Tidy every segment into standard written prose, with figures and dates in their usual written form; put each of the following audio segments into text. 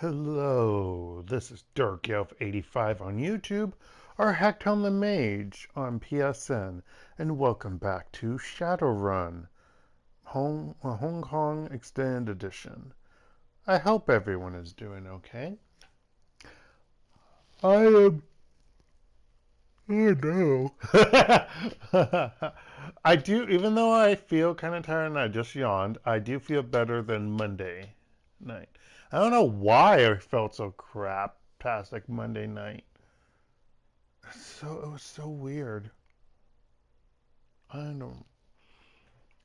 Hello, this is DarkElf85 on YouTube, or HektontheMage's on PSN, and welcome back to Shadowrun, Hong Kong Extended Edition. I hope everyone is doing okay. I am... Oh no. I do, even though I feel kind of tired and I just yawned, I do feel better than Monday night. I don't know why I felt so crap past like Monday night. It was so weird. I don't.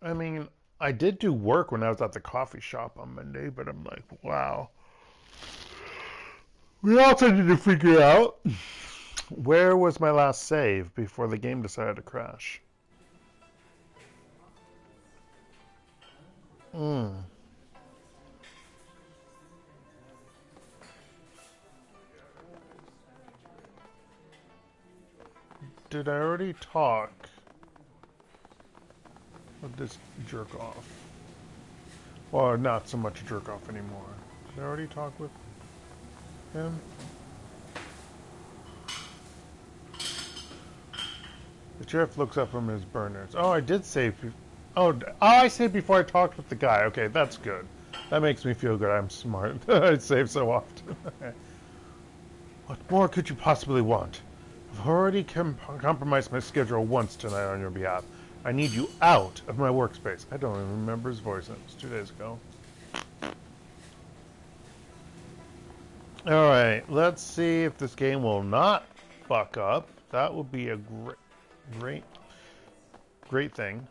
I mean, I did do work when I was at the coffee shop on Monday, but I'm like, wow. We also need to figure out where was my last save before the game decided to crash. Did I already talk with this jerk off? Well, not so much jerk off anymore. Did I already talk with him? The sheriff looks up from his burners. Oh, I did save. I saved before I talked with the guy. Okay, that's good. That makes me feel good. I'm smart. I save so often. What more could you possibly want? I've already compromised my schedule once tonight on your behalf. I need you out of my workspace. I don't even remember his voice. It was 2 days ago. Alright, let's see if this game will not fuck up. That would be a great thing.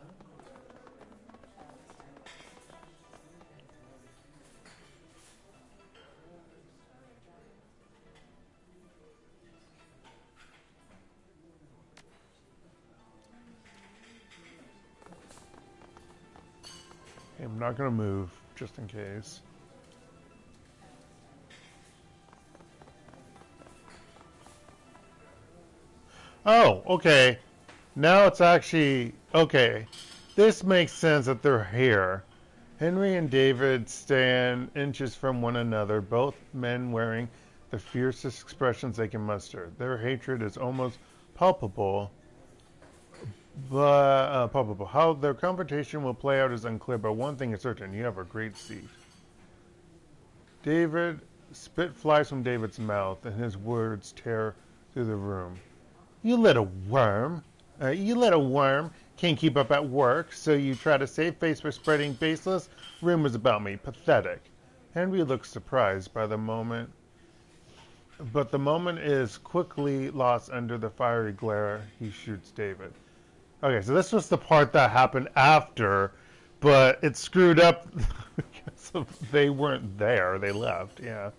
I'm not going to move, just in case. Oh, okay. Now it's actually... Okay. This makes sense that they're here. Henry and David stand inches from one another, both men wearing the fiercest expressions they can muster. Their hatred is almost palpable. How their confrontation will play out is unclear, but one thing is certain: you have a great seat. Spit flies from David's mouth, and his words tear through the room. You little worm! Can't keep up at work, so you try to save face by spreading baseless rumors about me. Pathetic. Henry looks surprised by the moment, but the moment is quickly lost under the fiery glare. He shoots David. Okay, so this was the part that happened after, but it screwed up because they weren't there. They left, yeah.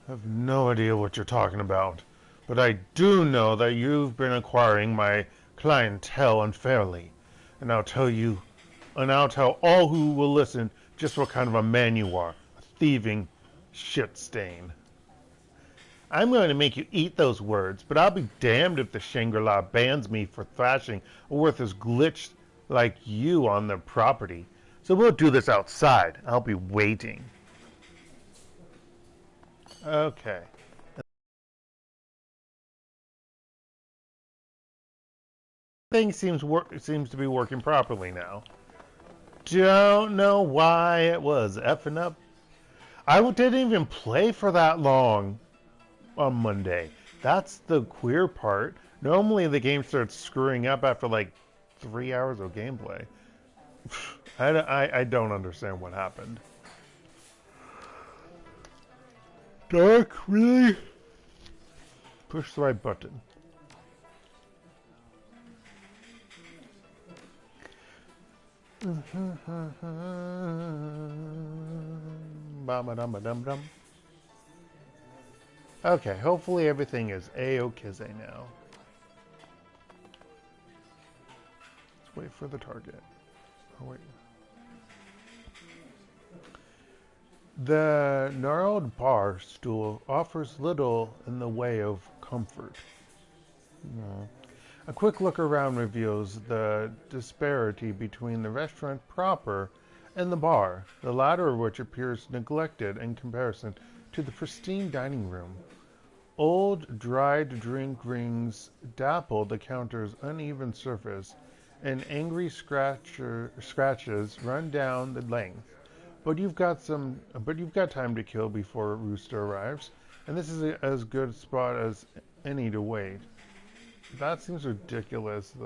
I have no idea what you're talking about, but I do know that you've been acquiring my clientele unfairly, and I'll tell all who will listen just what kind of a man you are. A thieving shit stain. I'm going to make you eat those words, but I'll be damned if the Shangri-La bans me for thrashing a worthless glitch like you on their property. So we'll do this outside. I'll be waiting. Okay. Thing seems to be working properly now. Don't know why it was effing up. I didn't even play for that long on Monday. That's the queer part. Normally the game starts screwing up after like 3 hours of gameplay. I don't understand what happened. Dark, really? Push the right button. Ba-ba-dum-ba-dum-dum. Okay, hopefully everything is A-OK now. Let's wait for the target. Oh, wait. The gnarled bar stool offers little in the way of comfort. No. A quick look around reveals the disparity between the restaurant proper and the bar, the latter of which appears neglected in comparison to the pristine dining room. Old, dried drink rings dapple the counter's uneven surface, and angry scratches run down the length. But you've got time to kill before Rooster arrives, and this is as good a spot as any to wait. That seems ridiculous. I'm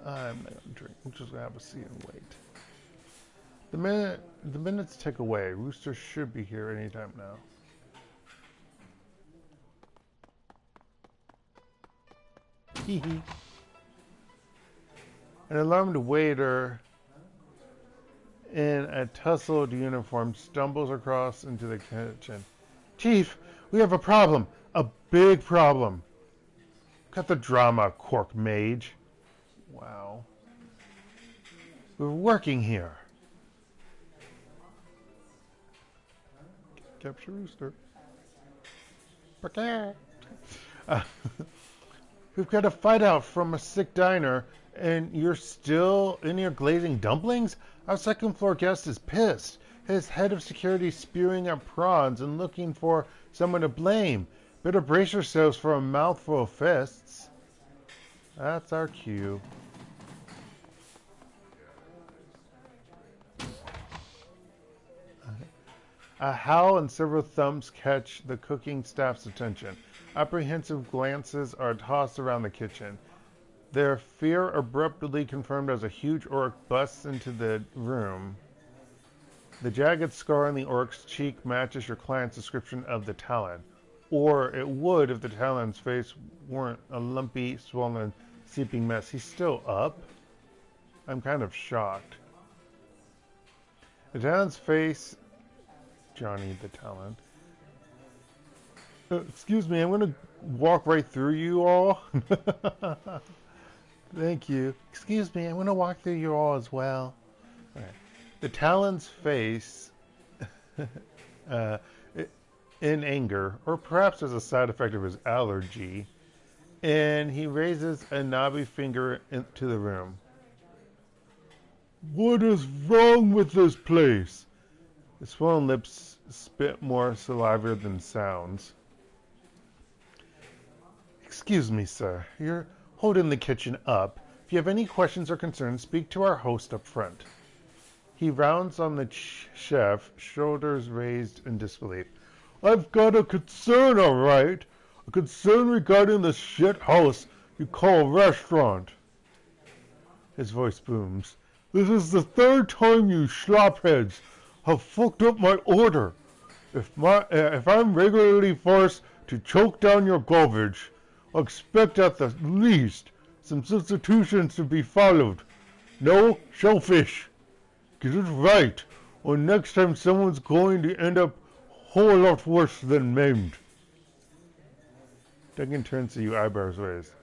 not gonna drink. I'm just gonna have a seat and wait. The minutes tick away. Rooster should be here anytime now. Hee hee. An alarmed waiter in a tussled uniform stumbles across into the kitchen. Chief, we have a problem. A big problem. Cut the drama, cork mage. Wow. We're working here. Capture Rooster. We've got a fight out from a sick diner, and you're still in your glazing dumplings? Our second floor guest is pissed. His head of security spewing at prawns and looking for someone to blame. Better brace yourselves for a mouthful of fists. That's our cue. A howl and several thumps catch the cooking staff's attention. Apprehensive glances are tossed around the kitchen. Their fear abruptly confirmed as a huge orc busts into the room. The jagged scar on the orc's cheek matches your client's description of the Talon. Or it would if the Talon's face weren't a lumpy, swollen, seeping mess. He's still up? I'm kind of shocked. The Talon's face... Johnny the Talon. Excuse me, I'm going to walk right through you all. Thank you. Excuse me, I'm going to walk through you all as well. Okay. The Talon's face, in anger, or perhaps as a side effect of his allergy, and he raises a knobby finger into the room. What is wrong with this place? The swollen lips spit more saliva than sounds. Excuse me, sir. You're holding the kitchen up. If you have any questions or concerns, speak to our host up front. He rounds on the chef, shoulders raised in disbelief. I've got a concern, all right. A concern regarding the shit house you call a restaurant. His voice booms. This is the third time you slopheads have fucked up my order. If I'm regularly forced to choke down your garbage, I expect at the least some substitutions to be followed. No shellfish. Get it right, or next time someone's going to end up a whole lot worse than maimed. Duncan turns to you, eyebrows raised.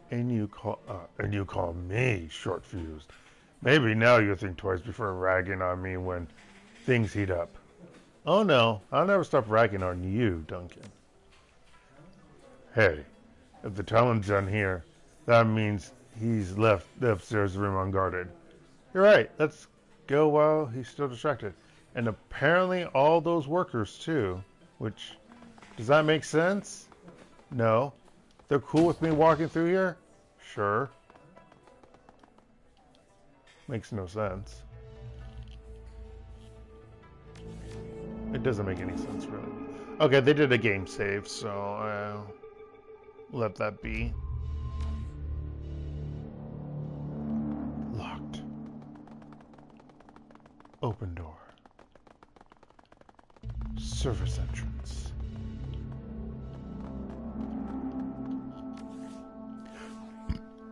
And you call me short-fused. Maybe now you'll think twice before ragging on me when things heat up. Oh no, I'll never stop ragging on you, Duncan. Hey, if the Talon's done here, that means he's left the upstairs room unguarded. You're right, let's go while he's still distracted. And apparently all those workers too, which, does that make sense? No. They're cool with me walking through here? Sure. Makes no sense. It doesn't make any sense, really. Okay, they did a game save, so I'll let that be. Locked. Open door. Service entrance.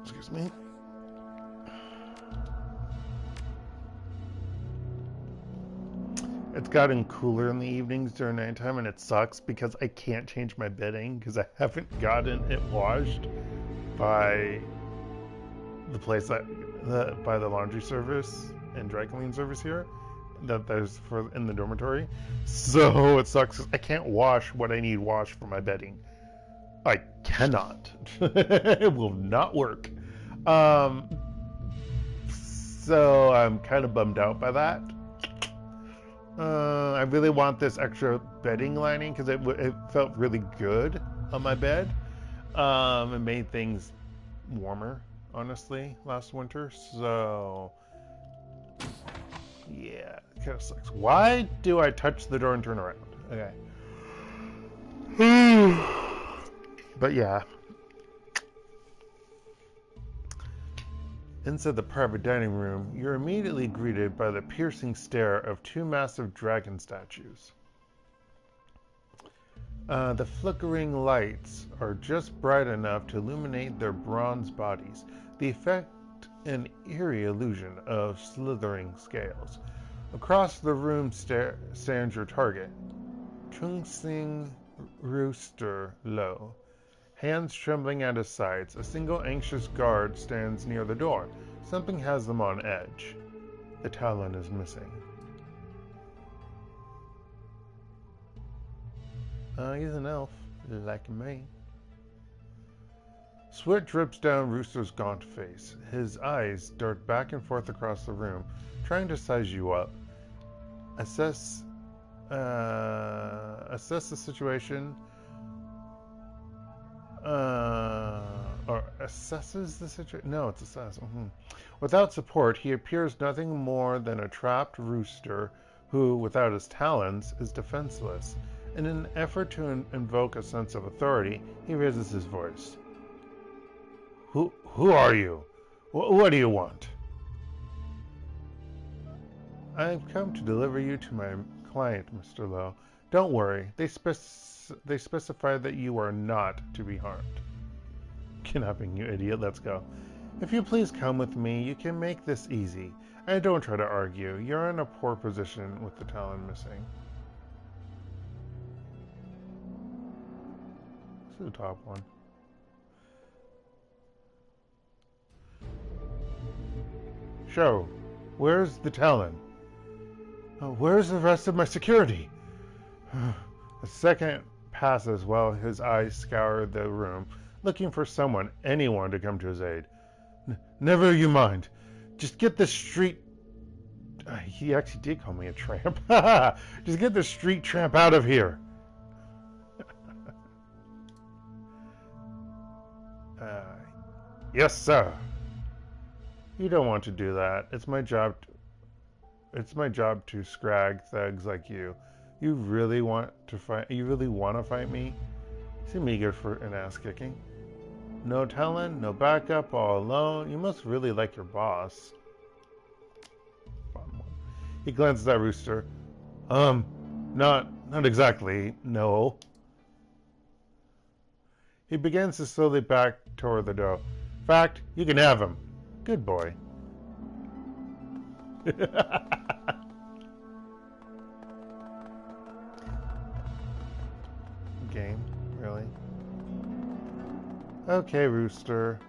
Excuse me. It's gotten cooler in the evenings during nighttime, and it sucks because I can't change my bedding because I haven't gotten it washed by the place by the laundry service and dry cleaning service here that there's in the dormitory. So it sucks. I can't wash what I need washed for my bedding. I cannot. It will not work. Um, so I'm kind of bummed out by that. I really want this extra bedding lining because it felt really good on my bed. It made things warmer, honestly, last winter. So, yeah, it kind of sucks. Why do I touch the door and turn around? Okay. But yeah. Inside the private dining room, you're immediately greeted by the piercing stare of two massive dragon statues. The flickering lights are just bright enough to illuminate their bronze bodies, the effect an eerie illusion of slithering scales. Across the room stands your target, Chung Sing Rooster Low. Hands trembling at his sides, a single anxious guard stands near the door. Something has them on edge. The talon is missing. He's an elf, like me. Sweat drips down Rooster's gaunt face. His eyes dart back and forth across the room, trying to size you up. Assess the situation. Or assesses the situation? No, it's assess. Without support, he appears nothing more than a trapped rooster who, without his talons, is defenseless. In an effort to invoke a sense of authority, he raises his voice. Who are you? What do you want? I've come to deliver you to my client, Mr. Lowe. Don't worry. They specify that you are not to be harmed. Kidnapping, you idiot. Let's go. If you please come with me, you can make this easy. And don't try to argue. You're in a poor position with the talon missing. This is the top one. Show. Where's the talon? Where's the rest of my security? A second passes while his eyes scour the room, looking for anyone to come to his aid. Never you mind. Just get the street... he actually did call me a tramp. Just get the street tramp out of here. Yes, sir. You don't want to do that. It's my job to scrag thugs like you. You really want to fight? You really want to fight me? Seem eager for an ass kicking. No talent, no backup, all alone. You must really like your boss. He glances at Rooster. Not exactly. No. He begins to slowly back toward the door. Fact, you can have him. Good boy. Game, really? Okay, Rooster.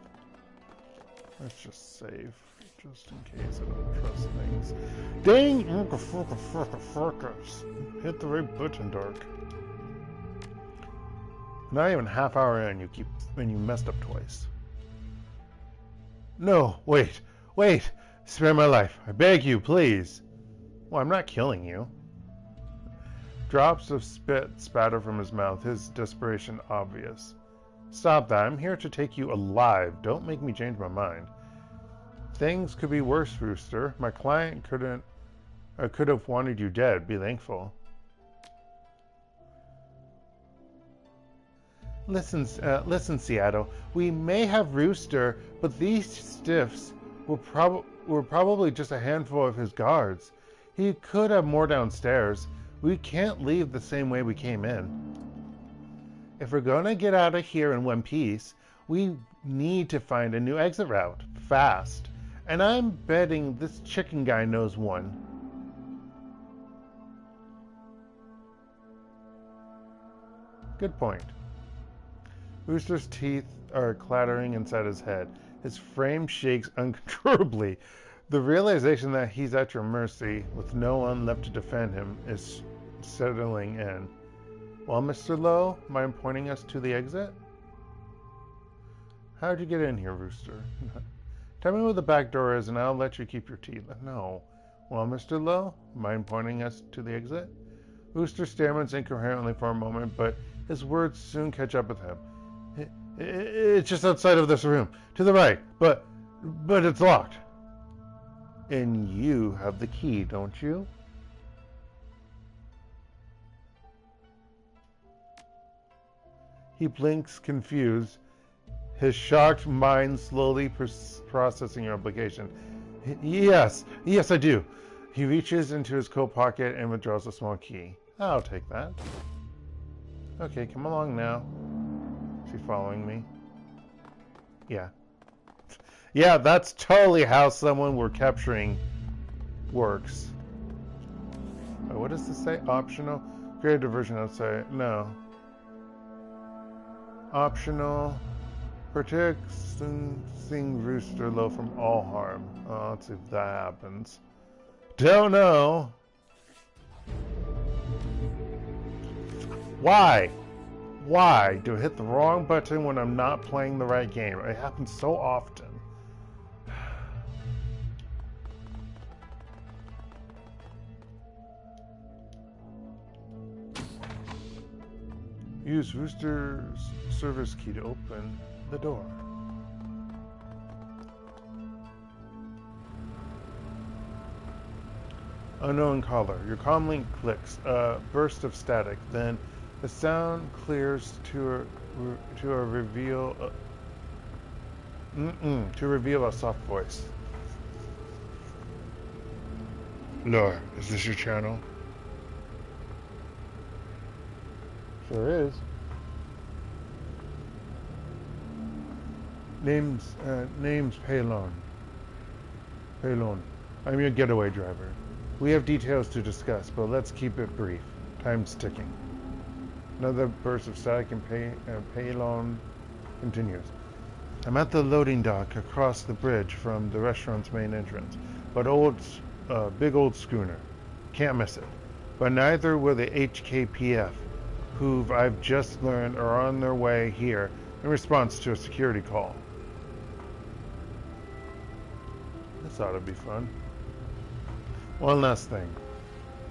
Let's just save, just in case I don't trust things. Dang! Hit the right button, Dark. Not even half hour in, you messed up twice. No, wait! Spare my life. I beg you, please. Well, I'm not killing you. Drops of spit spatter from his mouth, his desperation obvious. Stop that. I'm here to take you alive. Don't make me change my mind. Things could be worse, Rooster. My client could have wanted you dead. Be thankful. Listen, Seattle. We may have Rooster, but these stiffs were probably just a handful of his guards. He could have more downstairs. We can't leave the same way we came in. If we're gonna get out of here in one piece, we need to find a new exit route, fast. And I'm betting this chicken guy knows one. Good point. Rooster's teeth are clattering inside his head. His frame shakes uncontrollably. The realization that he's at your mercy, with no one left to defend him, is settling in. Well, Mr. Lowe, mind pointing us to the exit? How'd you get in here, Rooster? Tell me where the back door is and I'll let you keep your teeth. No. Well, Mr. Lowe, mind pointing us to the exit? Rooster stammers incoherently for a moment, but his words soon catch up with him. It's just outside of this room, to the right, but it's locked. And you have the key, don't you? He blinks, confused, his shocked mind slowly processing your implication. Yes, I do. He reaches into his coat pocket and withdraws a small key. I'll take that. Okay, come along now. Is he following me? Yeah. Yeah, that's totally how someone we're capturing works. Oh, what does this say? Optional? Create a diversion outside. No. Optional. Protecting Rooster Lowe from all harm. Oh, let's see if that happens. Don't know. Why? Why do I hit the wrong button when I'm not playing the right game? It happens so often. Use Rooster's service key to open the door. Unknown caller. Your comlink clicks. A burst of static. Then the sound clears to reveal a soft voice. Lore, is this your channel? Sure is. Name's Paylon. I'm your getaway driver. We have details to discuss, but let's keep it brief. Time's ticking. Another burst of static and Paylon continues. I'm at the loading dock across the bridge from the restaurant's main entrance, but big old schooner. Can't miss it. But neither will the HKPF, who I've just learned are on their way here in response to a security call. This ought to be fun. One last thing.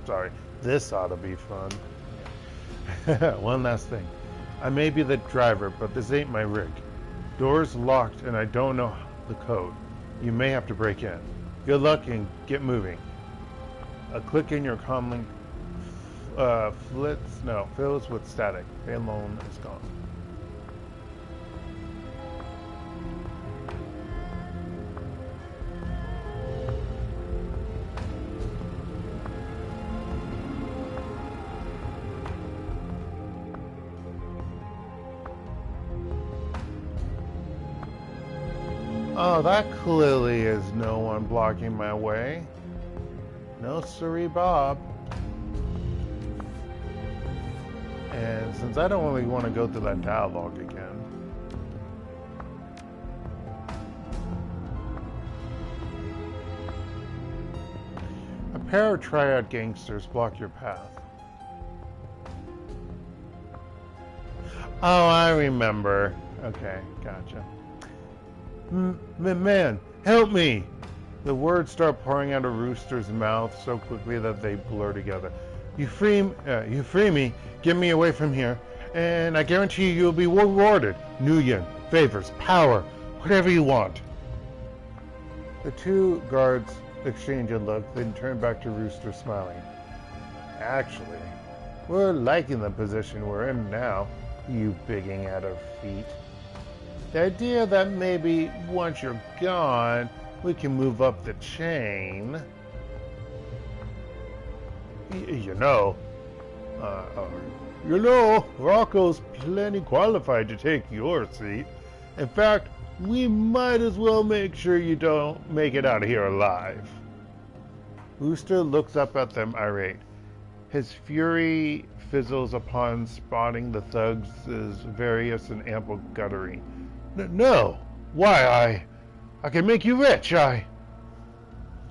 Sorry, this ought to be fun. One last thing. I may be the driver, but this ain't my rig. Door's locked and I don't know the code. You may have to break in. Good luck and get moving. A click in your comlink fills with static. Paylon is gone. Oh, that clearly is no one blocking my way. No siree, Bob. And since I don't really want to go through that dialogue again, a pair of triad gangsters block your path. Oh, I remember. Okay, gotcha. Man, help me! The words start pouring out of Rooster's mouth so quickly that they blur together. You free me, get me away from here, and I guarantee you'll be rewarded. Nuyen, favors, power, whatever you want. The two guards exchange a look, then turn back to Rooster smiling. Actually, we're liking the position we're in now, you bigging out of feet. The idea that maybe once you're gone, we can move up the chain. You know, Rocco's plenty qualified to take your seat. In fact, we might as well make sure you don't make it out of here alive. Rooster looks up at them irate. His fury fizzles upon spotting the thugs' various and ample guttery. No! Why, I can make you rich,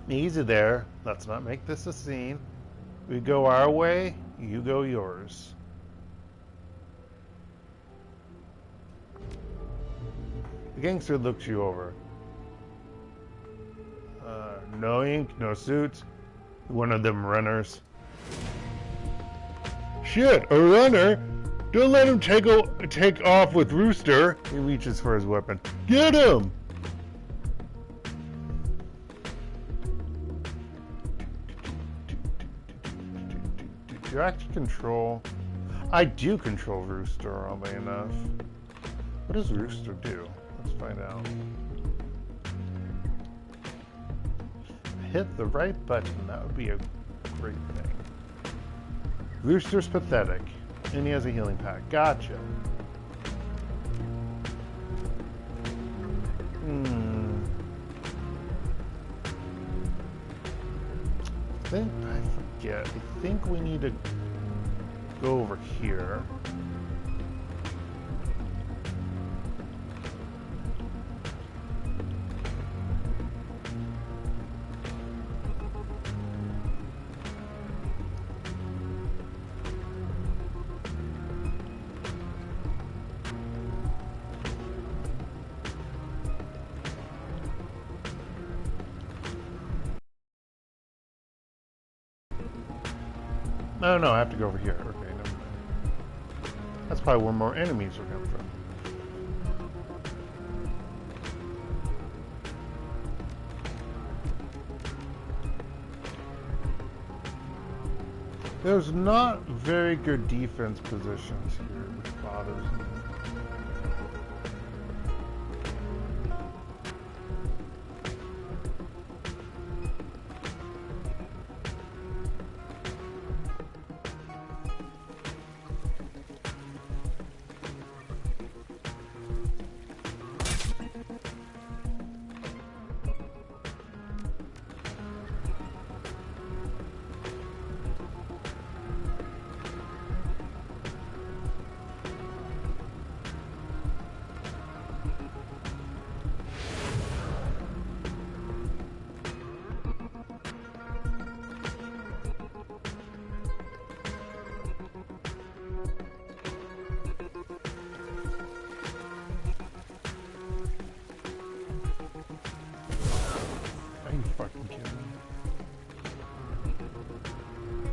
Easy there. Let's not make this a scene. We go our way, you go yours. The gangster looks you over. No ink, no suits. One of them runners. Shit, a runner? Don't let him take off with Rooster. He reaches for his weapon. Get him! Do you actually control? I do control Rooster, oddly enough. What does Rooster do? Let's find out. Hit the right button. That would be a great thing. Rooster's pathetic. And he has a healing pack. Gotcha. I forget. I think we need to go over here. No, I have to go over here. Okay, never mind. That's probably where more enemies will come from. There's not very good defense positions here, which bothers me.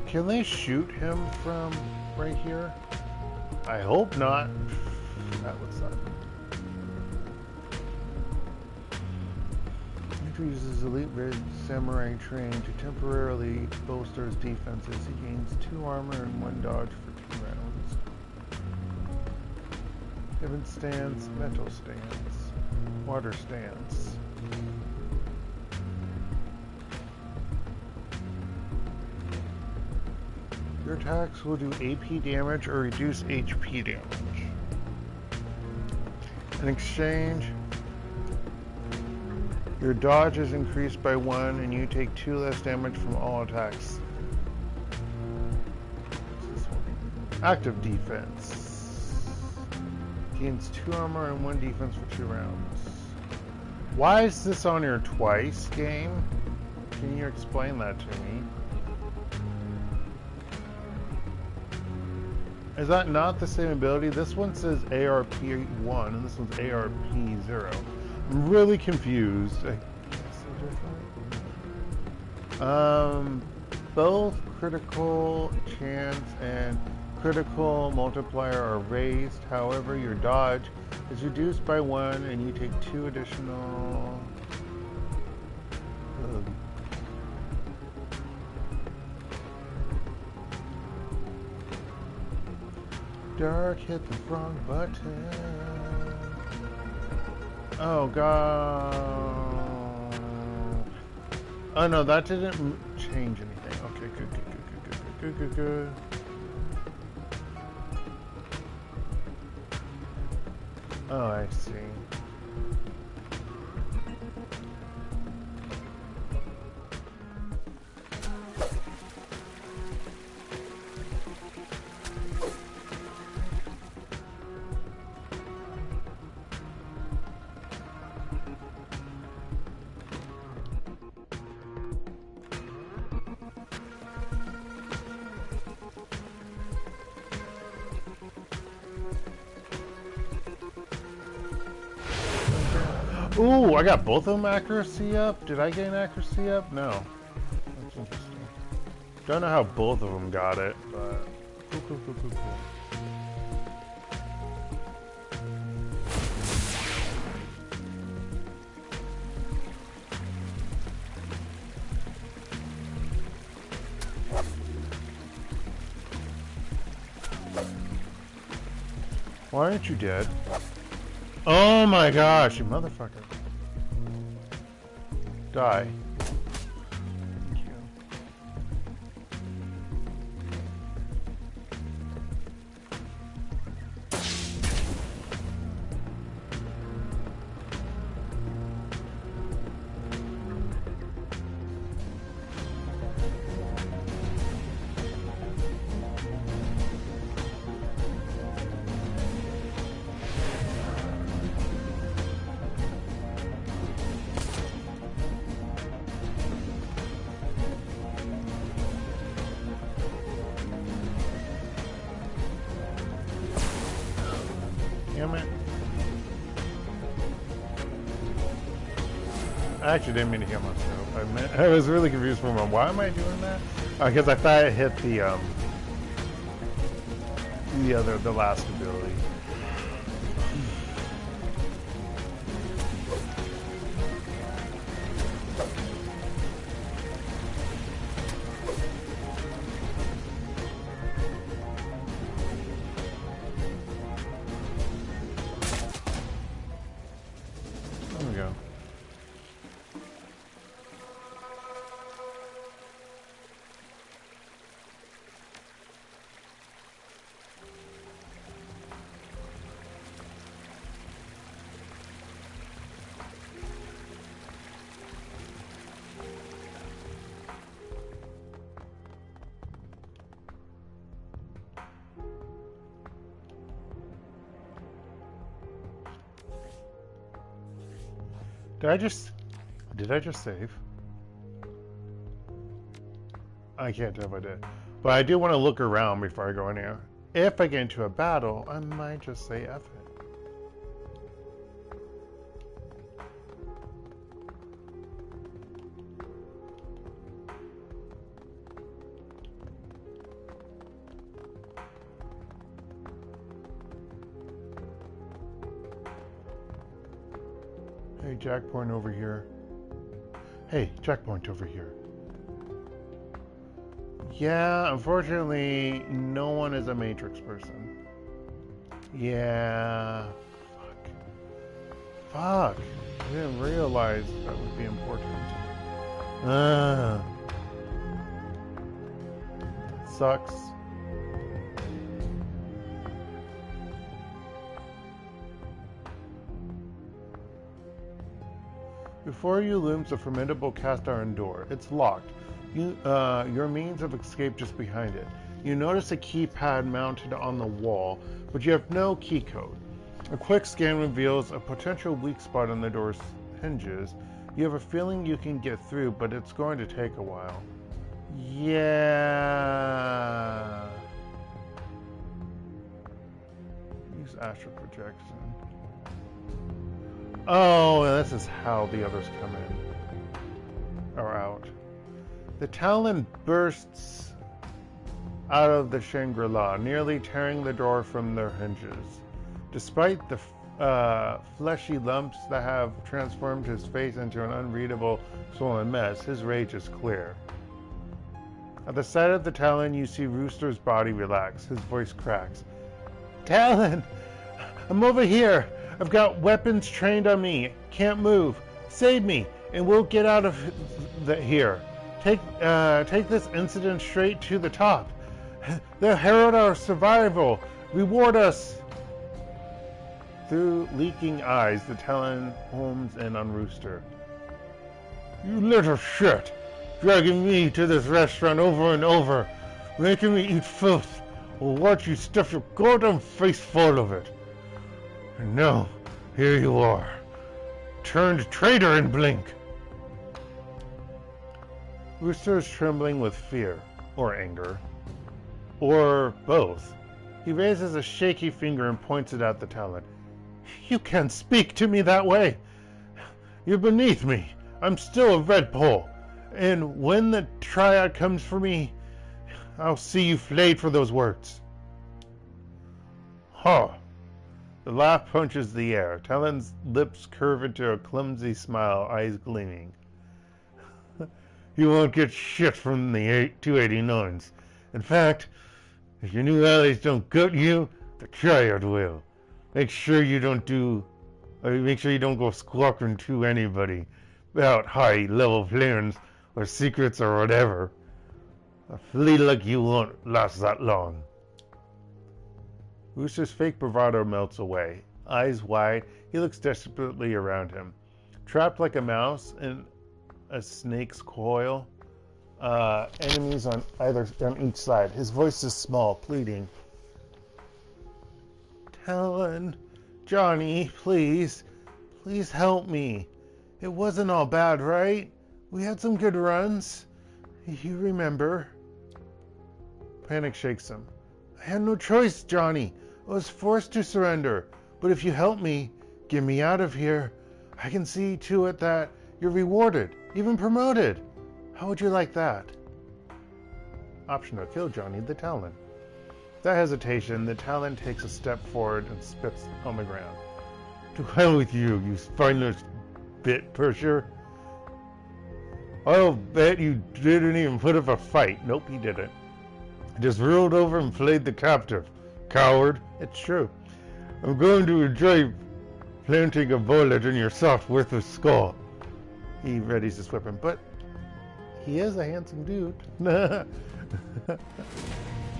Can they shoot him from right here? I hope not. That would suck. He uses elite red samurai train to temporarily bolster his defenses. He gains 2 armor and 1 dodge for 2 rounds. Heaven stance, mental stance, water stance. Your attacks will do AP damage or reduce HP damage. In exchange, your dodge is increased by 1 and you take 2 less damage from all attacks. Active defense. Gains 2 armor and 1 defense for 2 rounds. Why is this on here twice, game? Can you explain that to me? Is that not the same ability? This one says ARP1 and this one's ARP0. I'm really confused. I guess they're different. Both critical chance and critical multiplier are raised. However, your dodge is reduced by 1 and you take 2 additional... Dark hit the wrong button. Oh god. Oh no, that didn't change anything. Okay, good. Oh, I see. Ooh, I got both of them accuracy up. Did I gain accuracy up? No. That's interesting. Don't know how both of them got it, but cool. Why aren't you dead? Oh my gosh, you motherfucker. Die. Thank you. Damn it. I actually didn't mean to heal myself. I was really confused for a moment. Why am I doing that? Because I thought it hit the last ability. There we go. Did I just save? I can't tell if I did. But I do want to look around before I go in here. If I get into a battle, I might just say F it. Hey, Jackpoint over here. Hey, Jackpoint over here. Yeah, unfortunately, no one is a Matrix person. Yeah. Fuck. I didn't realize that would be important. Sucks. Before you looms a formidable cast iron door. It's locked. Your means of escape just behind it. You notice a keypad mounted on the wall, but you have no key code. A quick scan reveals a potential weak spot on the door's hinges. You have a feeling you can get through, but it's going to take a while. Yeah. Use astral projection. Oh, this is how the others come in. Or out. The Talon bursts out of the Shangri-La, nearly tearing the door from their hinges. Despite the fleshy lumps that have transformed his face into an unreadable, swollen mess, his rage is clear. At the sight of the Talon, you see Rooster's body relax. His voice cracks. Talon! I'm over here! I've got weapons trained on me. Can't move. Save me, and we'll get out of here. Take this incident straight to the top. They'll herald our survival. Reward us. Through leaking eyes, the Talon homes in on Rooster. You little shit! Dragging me to this restaurant over and over, making me eat filth, or watch you stuff your goddamn face full of it. And now, here you are, turned traitor in blink. Rooster is trembling with fear, or anger, or both. He raises a shaky finger and points it at the Talon. You can't speak to me that way. You're beneath me. I'm still a red pole. And when the triad comes for me, I'll see you flayed for those words. Huh. The laugh punches the air. Talon's lips curve into a clumsy smile, eyes gleaming. You won't get shit from the 289s. In fact, if your new allies don't gut you, the triad will. Make sure you don't go squawking to anybody about high-level plans or secrets or whatever. A flea like you won't last that long. Wooster's fake bravado melts away. Eyes wide, he looks desperately around him. Trapped like a mouse in a snake's coil. Enemies on each side. His voice is small, pleading. Talon, Johnny, please help me. It wasn't all bad, right? We had some good runs. You remember? Panic shakes him. I had no choice, Johnny. I was forced to surrender. But if you help me, get me out of here, I can see to it that you're rewarded, even promoted. How would you like that? Optional, kill Johnny the Talon. Without hesitation, the Talon takes a step forward and spits on the ground. To hell with you, you spineless bit pusher. I'll bet you didn't even put up a fight. Nope, he didn't. Just rolled over and flayed the captive. Coward. It's true. I'm going to enjoy planting a bullet in your soft, worthless skull. He readies his weapon, but he is a handsome dude.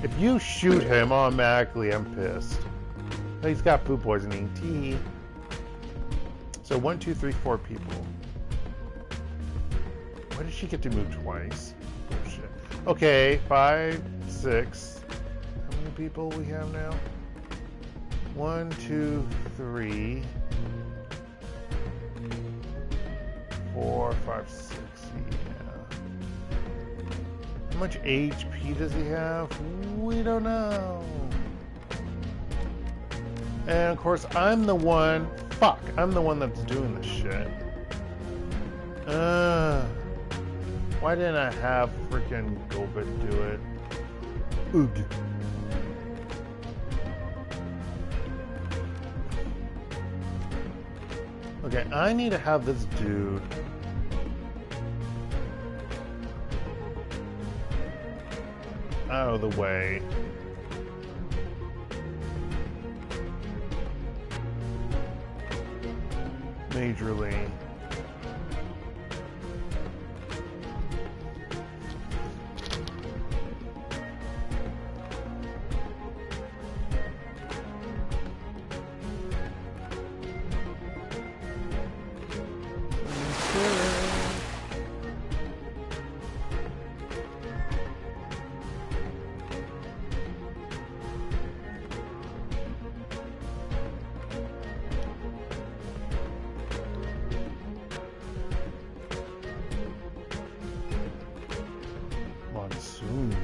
If you shoot him, automatically I'm pissed. He's got food poisoning. Tee. So 1, 2, 3, 4 people. Why did she get to move twice? Bullshit. Okay, 5, 6. How many people we have now? 1, 2, 3, 4, 5, 6. Yeah. How much HP does he have? We don't know. And of course, I'm the one. Fuck! I'm the one that's doing this shit. Why didn't I have freaking Gobit do it? Oog. Okay, I need to have this dude. Out of the way. Majorly. Monsoon.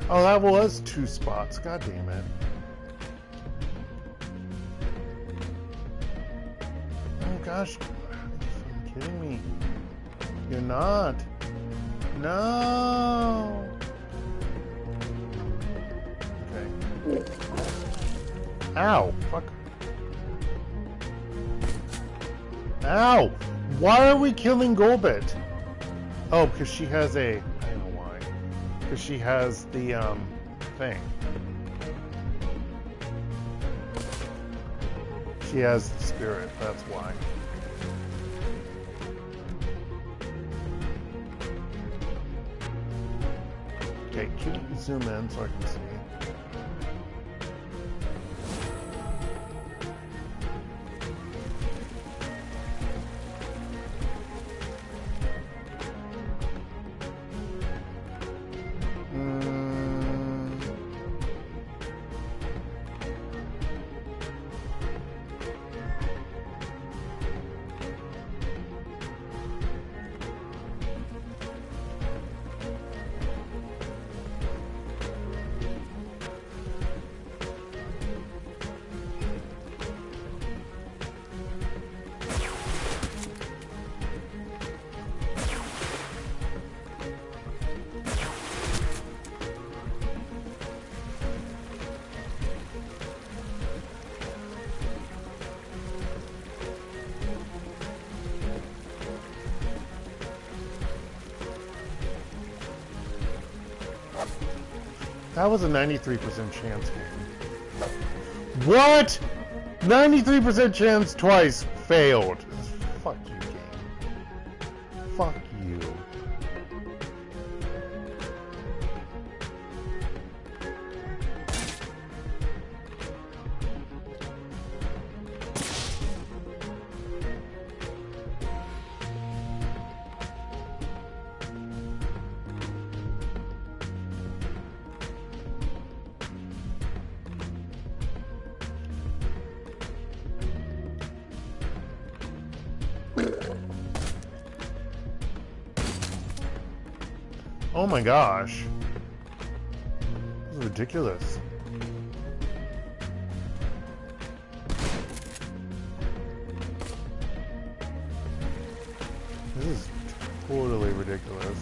Oh, that was 2 spots. God damn it. Oh gosh. Are you kidding me? You're not. No. Ow! Fuck. Ow! Why are we killing Golbit? Oh, because she has a... I don't know why. Because she has the, thing. She has the spirit, that's why. Okay, can you zoom in so I can see? That was a 93% chance game. What? 93% chance twice failed. Fuck you, game. Fuck you. Oh my gosh. This is ridiculous. This is totally ridiculous.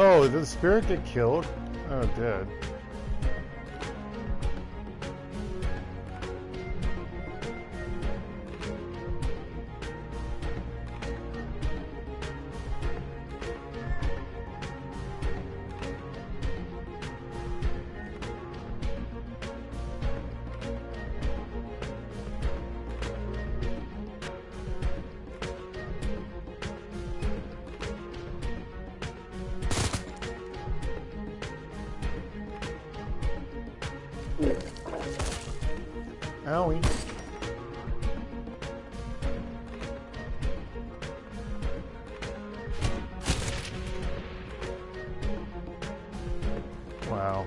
Oh, did the spirit get killed? Oh, it did. Owie. Wow.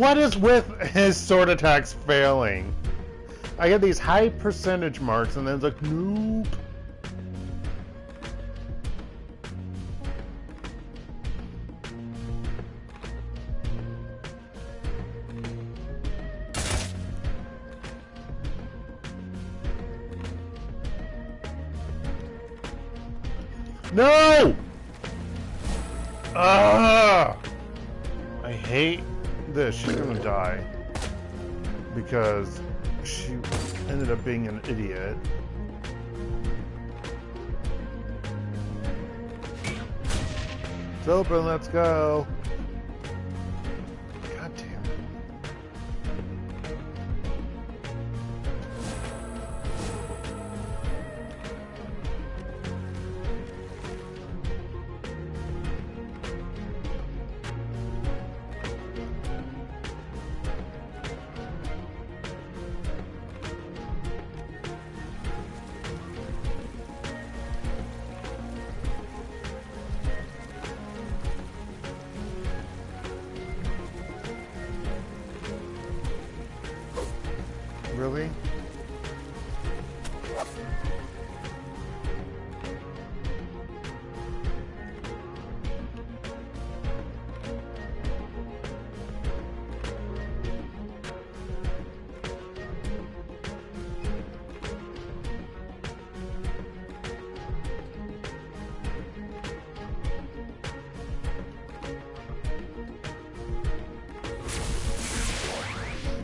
What is with his sword attacks failing? I get these high percentage marks and then it's like, nope. No! Ah! I hate this, she's gonna die because she ended up being an idiot. It's open, let's go. God damn it. Really?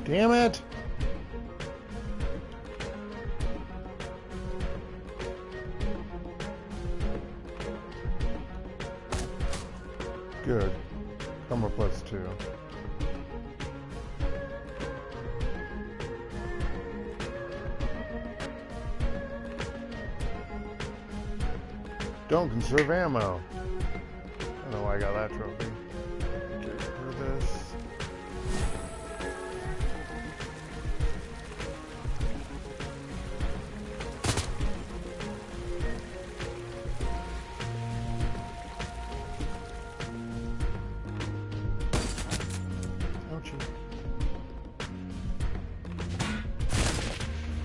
Damn it! Good. Armor +2. Don't conserve ammo. I don't know why I got that trophy. Get rid of this.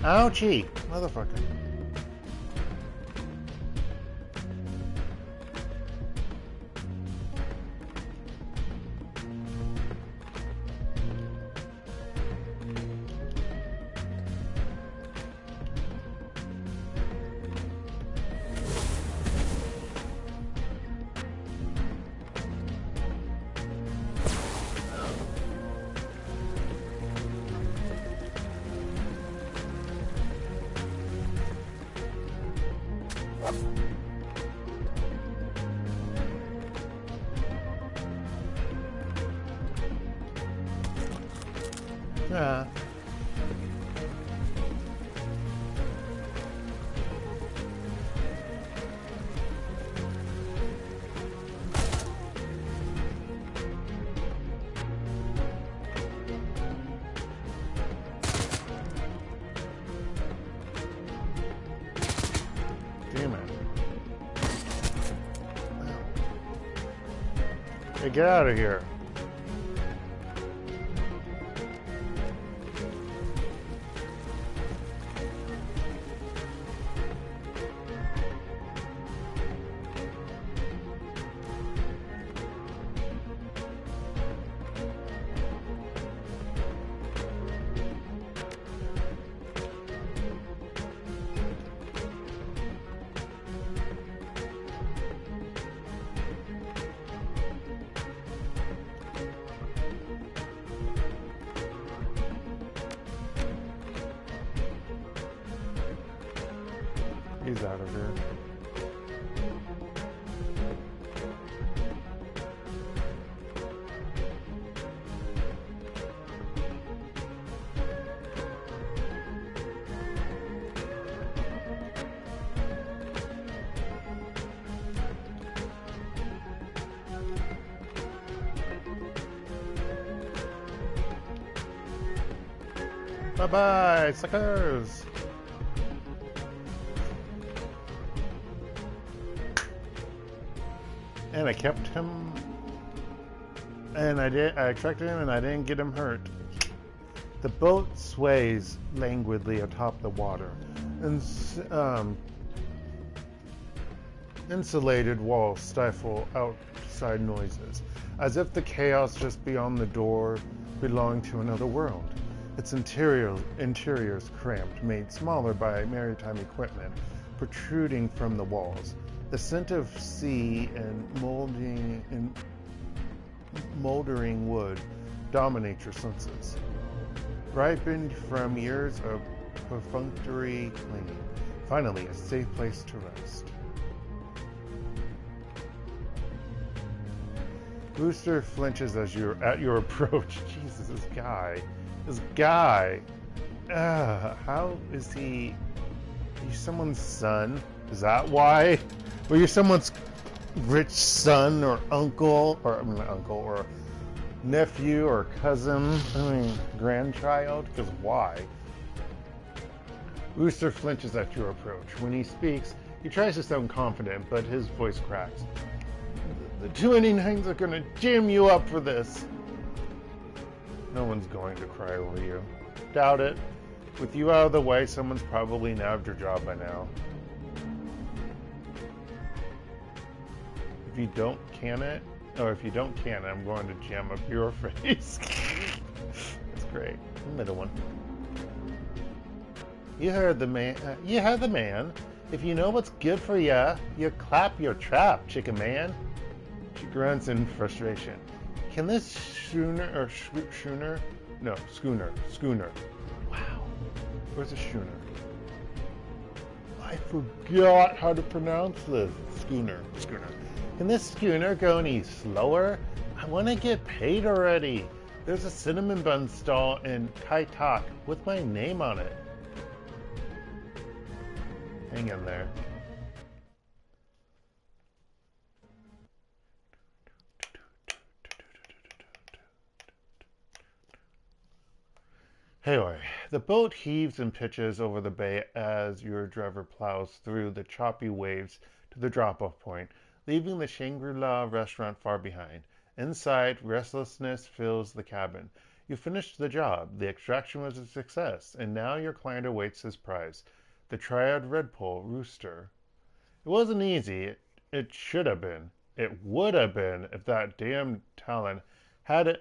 Ouchie! Motherfucker. Yeah. Damn it. Hey, get out of here. He's out of here. Bye-bye, suckers! And I kept him, and I attracted him, and I didn't get him hurt. The boat sways languidly atop the water, and insulated walls stifle outside noises, as if the chaos just beyond the door belonged to another world. Its interiors cramped, made smaller by maritime equipment protruding from the walls. The scent of sea and moldering wood dominate your senses, ripened from years of perfunctory clinging. Finally, a safe place to rest. Rooster flinches as at your approach. Jesus, this guy. How is he? Are you someone's son? Is that why? Or you're someone's rich son or uncle, or not uncle, or nephew or cousin? Grandchild? Because why? Rooster flinches at your approach. When he speaks, he tries to sound confident, but his voice cracks. The 289s are gonna jam you up for this. No one's going to cry over you. Doubt it. With you out of the way, someone's probably nabbed your job by now. If you don't can it, I'm going to jam up your face. That's great. The middle one. You heard the man. If you know what's good for ya, you clap your trap, chicken man. She grunts in frustration. Can this schooner. Wow. Where's the schooner? I forgot how to pronounce this. Schooner. Can this schooner go any slower? I want to get paid already. There's a cinnamon bun stall in Kai Tak with my name on it. Hang in there. Anyway, the boat heaves and pitches over the bay as your driver plows through the choppy waves to the drop-off point, leaving the Shangri-La restaurant far behind. Inside, restlessness fills the cabin. You finished the job. The extraction was a success, and now your client awaits his prize, the Triad Redpoll Rooster. It wasn't easy. It should have been. It would have been if that damn Talon had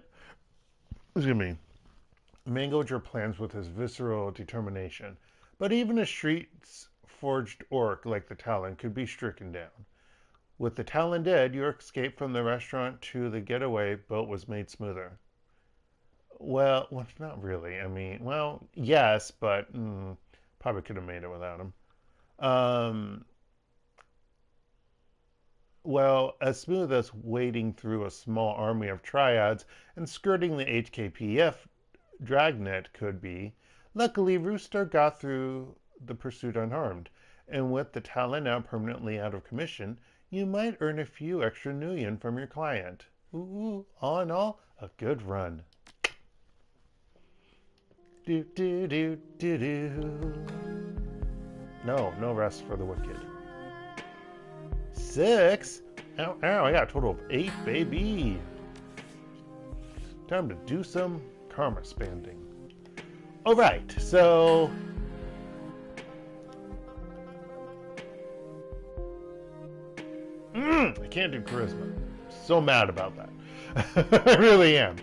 mangled your plans with his visceral determination. But even a streets-forged orc like the Talon could be stricken down. With the Talon dead, your escape from the restaurant to the getaway boat was made smoother. Well, not really. Yes, but probably could have made it without him. Well, as smooth as wading through a small army of triads and skirting the HKPF dragnet could be. Luckily, Rooster got through the pursuit unharmed, and with the Talon now permanently out of commission, you might earn a few extra nuyen from your client. Ooh, all in all, a good run. Do. No rest for the wicked. 6? Ow, I got a total of 8, baby. Time to do some karma spending. Alright, so I can't do charisma. So mad about that. I really am.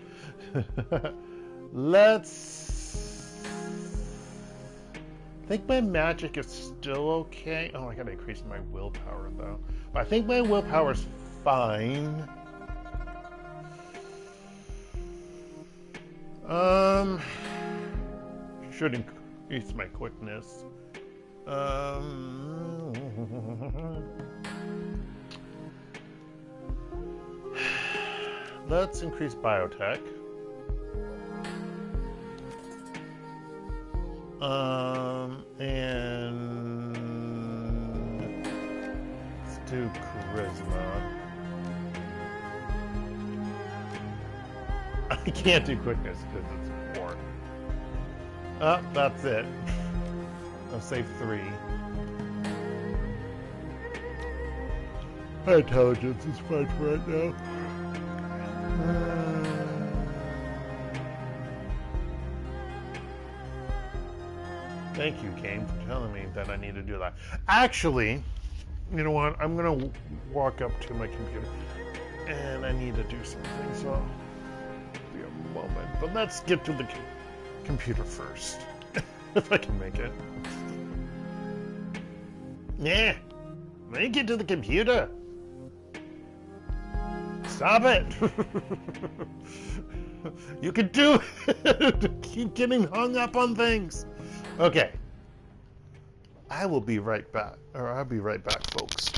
I think my magic is still okay. Oh, I gotta increase my willpower though. But I think my willpower's fine. Should increase my quickness. Let's increase biotech. And let's do charisma. I can't do quickness because it's 4. Oh, that's it. I'll save 3. My intelligence is fine for right now. Thank you, Kane, for telling me that I need to do that. Actually, you know what? I'm going to walk up to my computer and I need to do something, so I'll be a moment. But let's get to the computer first, if I can make it. Yeah, make it to the computer. Stop it! You can do it! Keep getting hung up on things. Okay. I will be right back. Or I'll be right back, folks.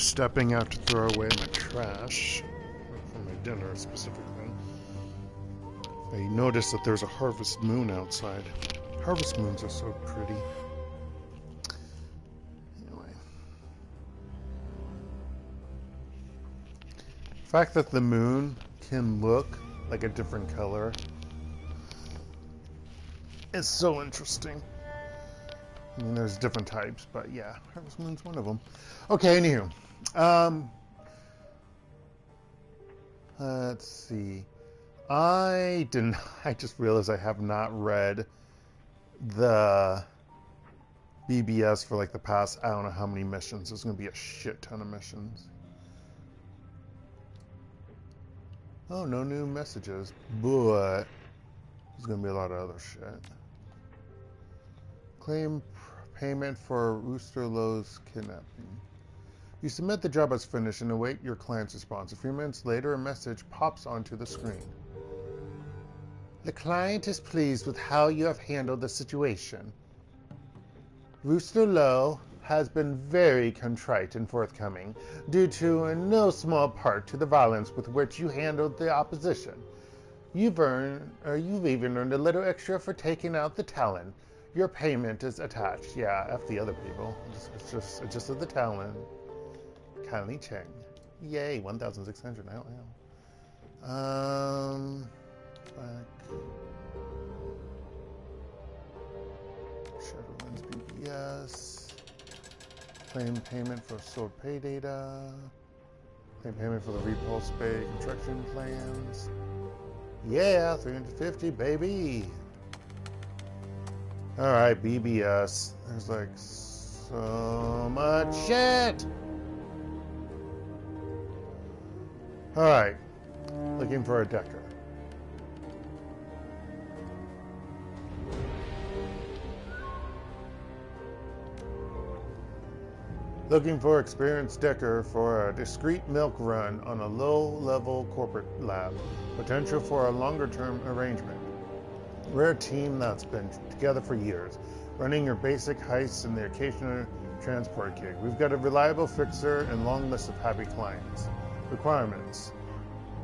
stepping out to throw away my trash, for my dinner specifically, I noticed that there's a harvest moon outside. Harvest moons are so pretty. Anyway. The fact that the moon can look like a different color is so interesting. I mean, there's different types, but yeah, harvest moon's one of them. Okay, anywho. Let's see. I just realized I have not read the BBS for like the past, I don't know how many missions. There's going to be a shit ton of missions. Oh, no new messages, but there's going to be a lot of other shit. Claim payment for Rooster Low's kidnapping. You submit the job as finished and await your client's response. A few minutes later, a message pops onto the screen. The client is pleased with how you have handled the situation. Rooster Low has been very contrite and forthcoming, due to in no small part to the violence with which you handled the opposition. You've even earned a little extra for taking out the Talon. Your payment is attached. Yeah, F the other people. It's just the Talon. Kylie Cheng. Yay, 1,600 now. Shadowrun BBS. Claim payment for stored pay data. Claim payment for the Repulse Bay construction plans. Yeah, 350, baby. Alright, BBS. There's like so much shit. Alright. Looking for a decker. Looking for experienced decker for a discreet milk run on a low-level corporate lab. Potential for a longer-term arrangement. We're a team that's been together for years, running your basic heists and the occasional transport gig. We've got a reliable fixer and long list of happy clients. Requirements.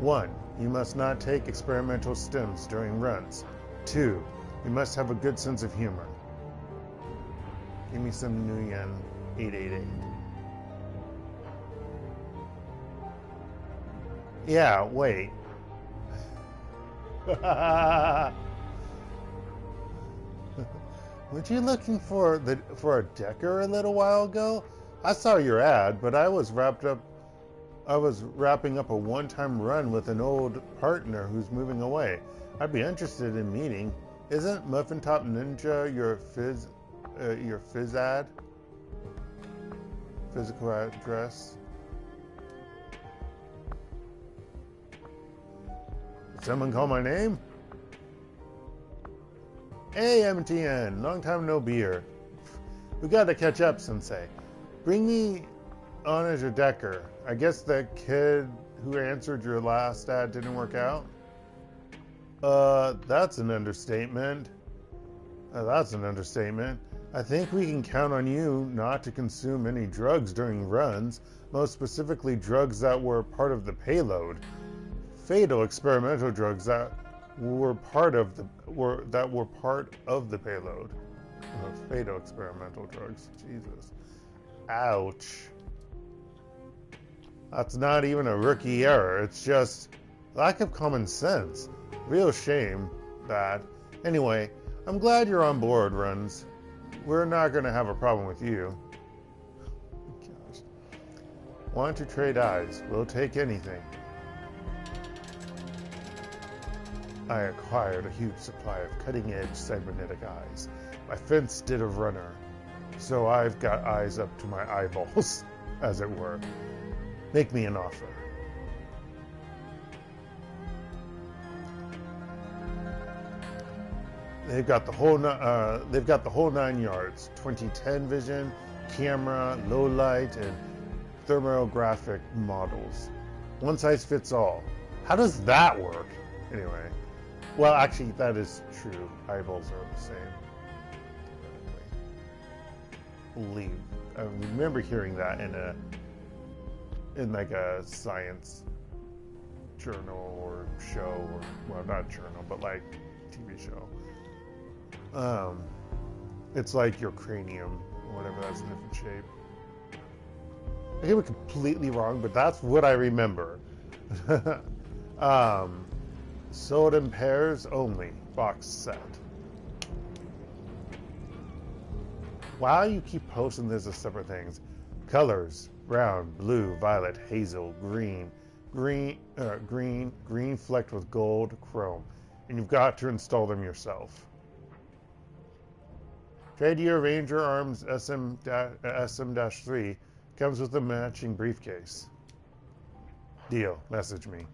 1. You must not take experimental stims during runs. 2. You must have a good sense of humor. Give me some Nguyen 888. Yeah, wait. Weren't you looking for a decker a little while ago? I saw your ad, but I was wrapping up a one-time run with an old partner who's moving away. I'd be interested in meeting. Isn't Muffin Top Ninja your fizz ad? Physical address? Did someone call my name? Hey, MTN, long time no beer. We gotta catch up, Sensei. Bring me on as your decker. I guess the kid who answered your last ad didn't work out? That's an understatement. I think we can count on you not to consume any drugs during runs, most specifically drugs that were part of the payload. Fatal experimental drugs that were part of the payload. Fatal experimental drugs. Jesus. Ouch. That's not even a rookie error. It's just lack of common sense. Real shame that. Anyway, I'm glad you're on board, Runs. We're not going to have a problem with you. Gosh. Want to trade eyes? We'll take anything. I acquired a huge supply of cutting-edge cybernetic eyes. My fence did a runner, so I've got eyes up to my eyeballs, as it were. Make me an offer. They've got the whole 9 yards: 2010 vision, camera, low light, and thermographic models. One size fits all. How does that work? Anyway. Well, actually, that is true. Eyeballs are the same. I remember hearing that in in like a science journal or show, or well, not journal, but like TV show. It's like your cranium or whatever. That's a different shape. I could be completely wrong, but that's what I remember. Sold in pairs only, box set. Wow, you keep posting this as separate things. Colors: brown, blue, violet, hazel, green, green flecked with gold, chrome. And you've got to install them yourself. Trade Year Ranger Arms SM-3 comes with a matching briefcase. Deal. Message me.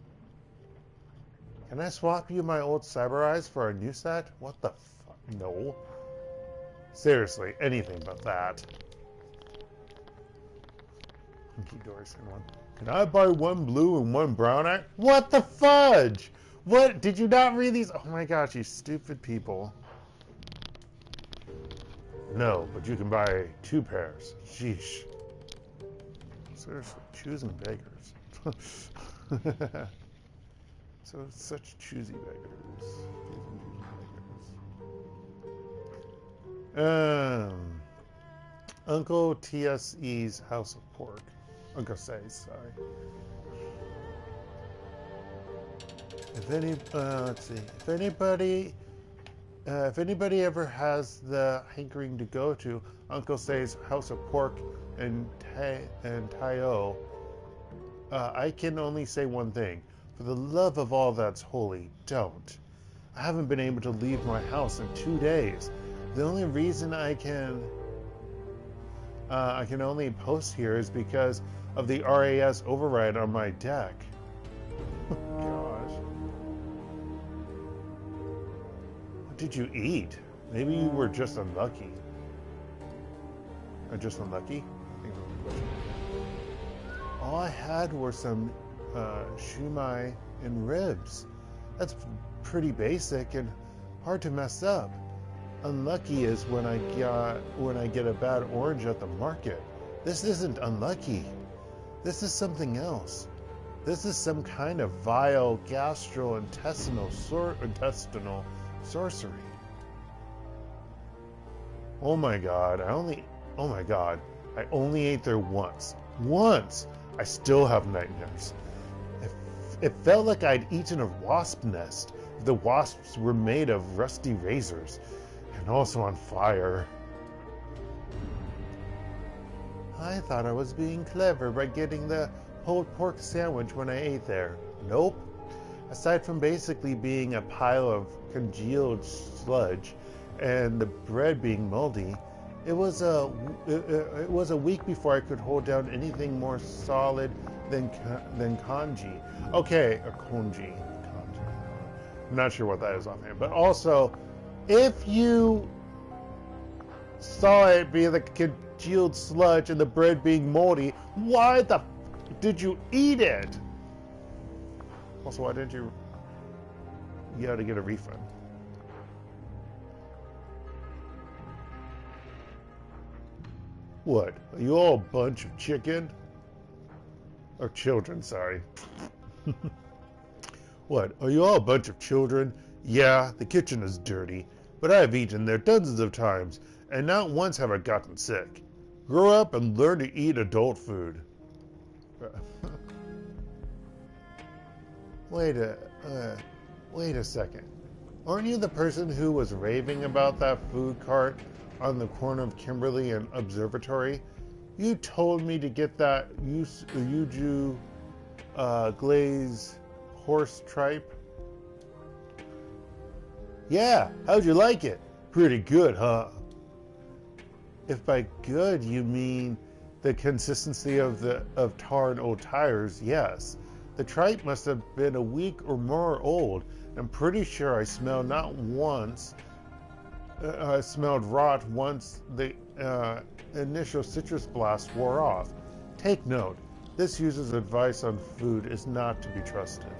Can I swap you my old Cyber Eyes for a new set? What the fuck? No. Seriously, anything but that. Keep Doris in one. Can I buy one blue and one brown eye? What the fudge? What? Did you not read these? Oh my gosh, you stupid people. No, but you can buy 2 pairs. Sheesh. Seriously, choosing beggars. So such choosy beggars. Uncle TSE's House of Pork. Uncle Say's, sorry. Let's see. If anybody ever has the hankering to go to Uncle Say's House of Pork in Tae-o, I can only say one thing. For the love of all that's holy, don't. I haven't been able to leave my house in 2 days. The only reason I can only post here is because of the RAS override on my deck. Gosh. What did you eat? Maybe you were just unlucky. Or just unlucky? All I had were some shumai and ribs. That's pretty basic and hard to mess up. Unlucky is when I get a bad orange at the market. This isn't unlucky. This is something else. This is some kind of vile gastrointestinal sorcery. Oh my god, I only ate there once. Once! I still have nightmares. It felt like I'd eaten a wasp nest. The wasps were made of rusty razors and also on fire. I thought I was being clever by getting the pulled pork sandwich when I ate there. Nope. Aside from basically being a pile of congealed sludge and the bread being moldy, it was a week before I could hold down anything more solid than kanji. Okay, a konji. Kanji. I'm not sure what that is offhand. But also, if you saw it be the congealed sludge and the bread being moldy, why the did you eat it? Also, why didn't you had to get a refund? What? Are you all a bunch of chicken? Or children, sorry. What? Are you all a bunch of children? Yeah, the kitchen is dirty, but I've eaten there dozens of times, and not once have I gotten sick. Grow up and learn to eat adult food. Wait a second. Aren't you the person who was raving about that food cart on the corner of Kimberly and Observatory? You told me to get that Yuju glaze horse tripe. Yeah, how'd you like it? Pretty good, huh? If by good you mean the consistency of tarred old tires, yes. The tripe must have been a week or more old. I'm pretty sure I smelled not once. I smelled rot once the initial citrus blast wore off. Take note, this user's advice on food is not to be trusted.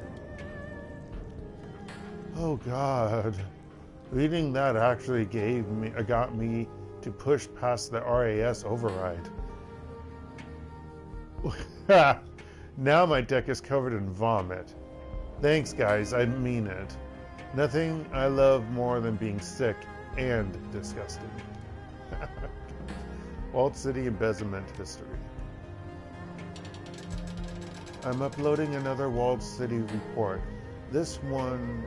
Oh God. Reading that actually got me to push past the RAS override. Now my deck is covered in vomit. Thanks, guys, I mean it. Nothing I love more than being sick and disgusting. Walled City embezzlement history. I'm uploading another Walled City report. This one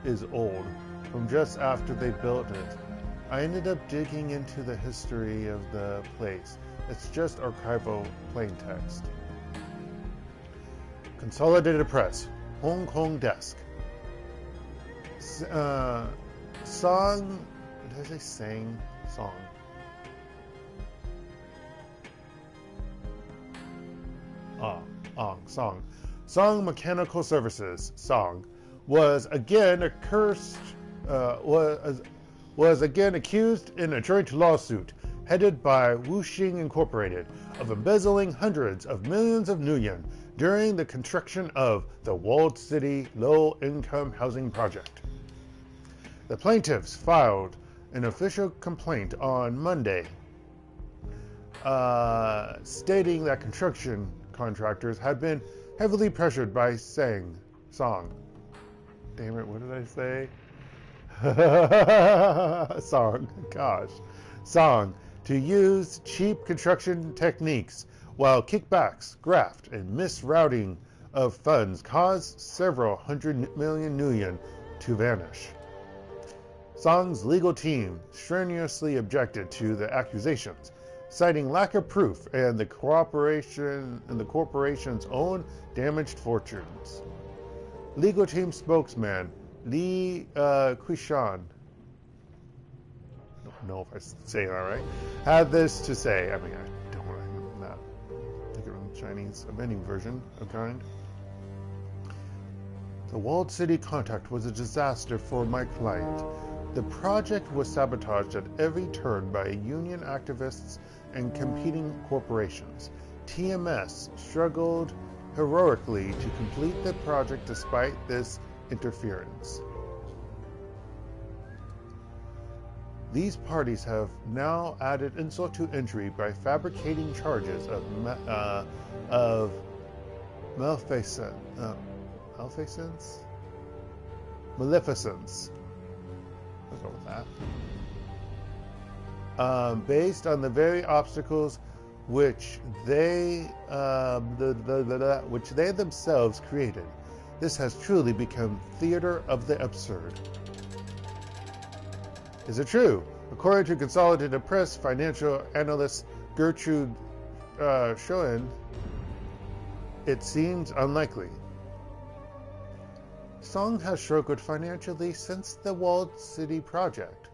is old, from just after they built it. I ended up digging into the history of the place. It's just archival plain text. Consolidated Press, Hong Kong desk. Song, did I say sang? Song. Song. Song Mechanical Services, Song, was again accused in a joint lawsuit headed by Wuxing Incorporated of embezzling hundreds of millions of nuyen during the construction of the Walled City Low-Income Housing Project. The plaintiffs filed an official complaint on Monday, stating that construction contractors had been heavily pressured by Song. Damn it, what did I say? Song, to use cheap construction techniques, while kickbacks, graft, and misrouting of funds caused several hundred million nuyen to vanish. Song's legal team strenuously objected to the accusations, citing lack of proof and the corporation's own damaged fortunes. Legal team spokesman Li Quishan, I don't know if I say that right, had this to say. I mean, I don't want to that. Think of Chinese, a vending version of kind. The Walled City contract was a disaster for my client. The project was sabotaged at every turn by union activists and competing corporations. TMS struggled heroically to complete the project despite this interference. These parties have now added insult to injury by fabricating charges of maleficence. Let's go with that. Based on the very obstacles which they themselves created. This has truly become theater of the absurd. Is it true? According to Consolidated Press financial analyst Gertrude Schoen, it seems unlikely. Song has struggled financially since the Walled City project.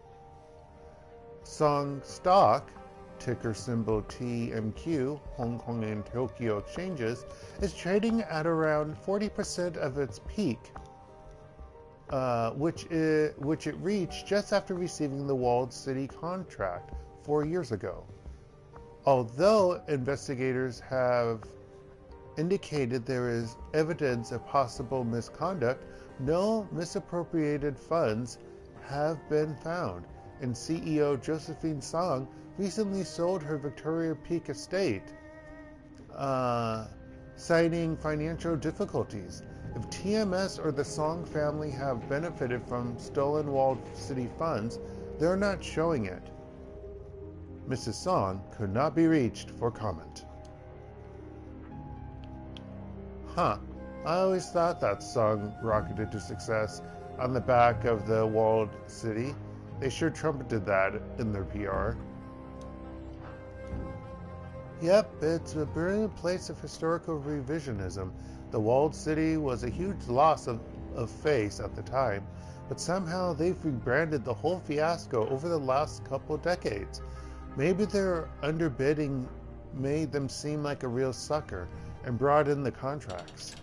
Song stock, ticker symbol TMQ, Hong Kong and Tokyo exchanges, is trading at around 40% of its peak, which it reached just after receiving the Walled City contract 4 years ago. Although investigators have indicated there is evidence of possible misconduct, no misappropriated funds have been found, and CEO Josephine Song recently sold her Victoria Peak estate, citing financial difficulties. If TMS or the Song family have benefited from stolen Walled City funds, they're not showing it. Mrs. Song could not be reached for comment. Huh. I always thought that Song rocketed to success on the back of the Walled City. They sure trumpeted that in their PR. Yep, it's a brilliant place of historical revisionism. The Walled City was a huge loss of face at the time, but somehow they've rebranded the whole fiasco over the last couple decades. Maybe their underbidding made them seem like a real sucker and brought in the contracts.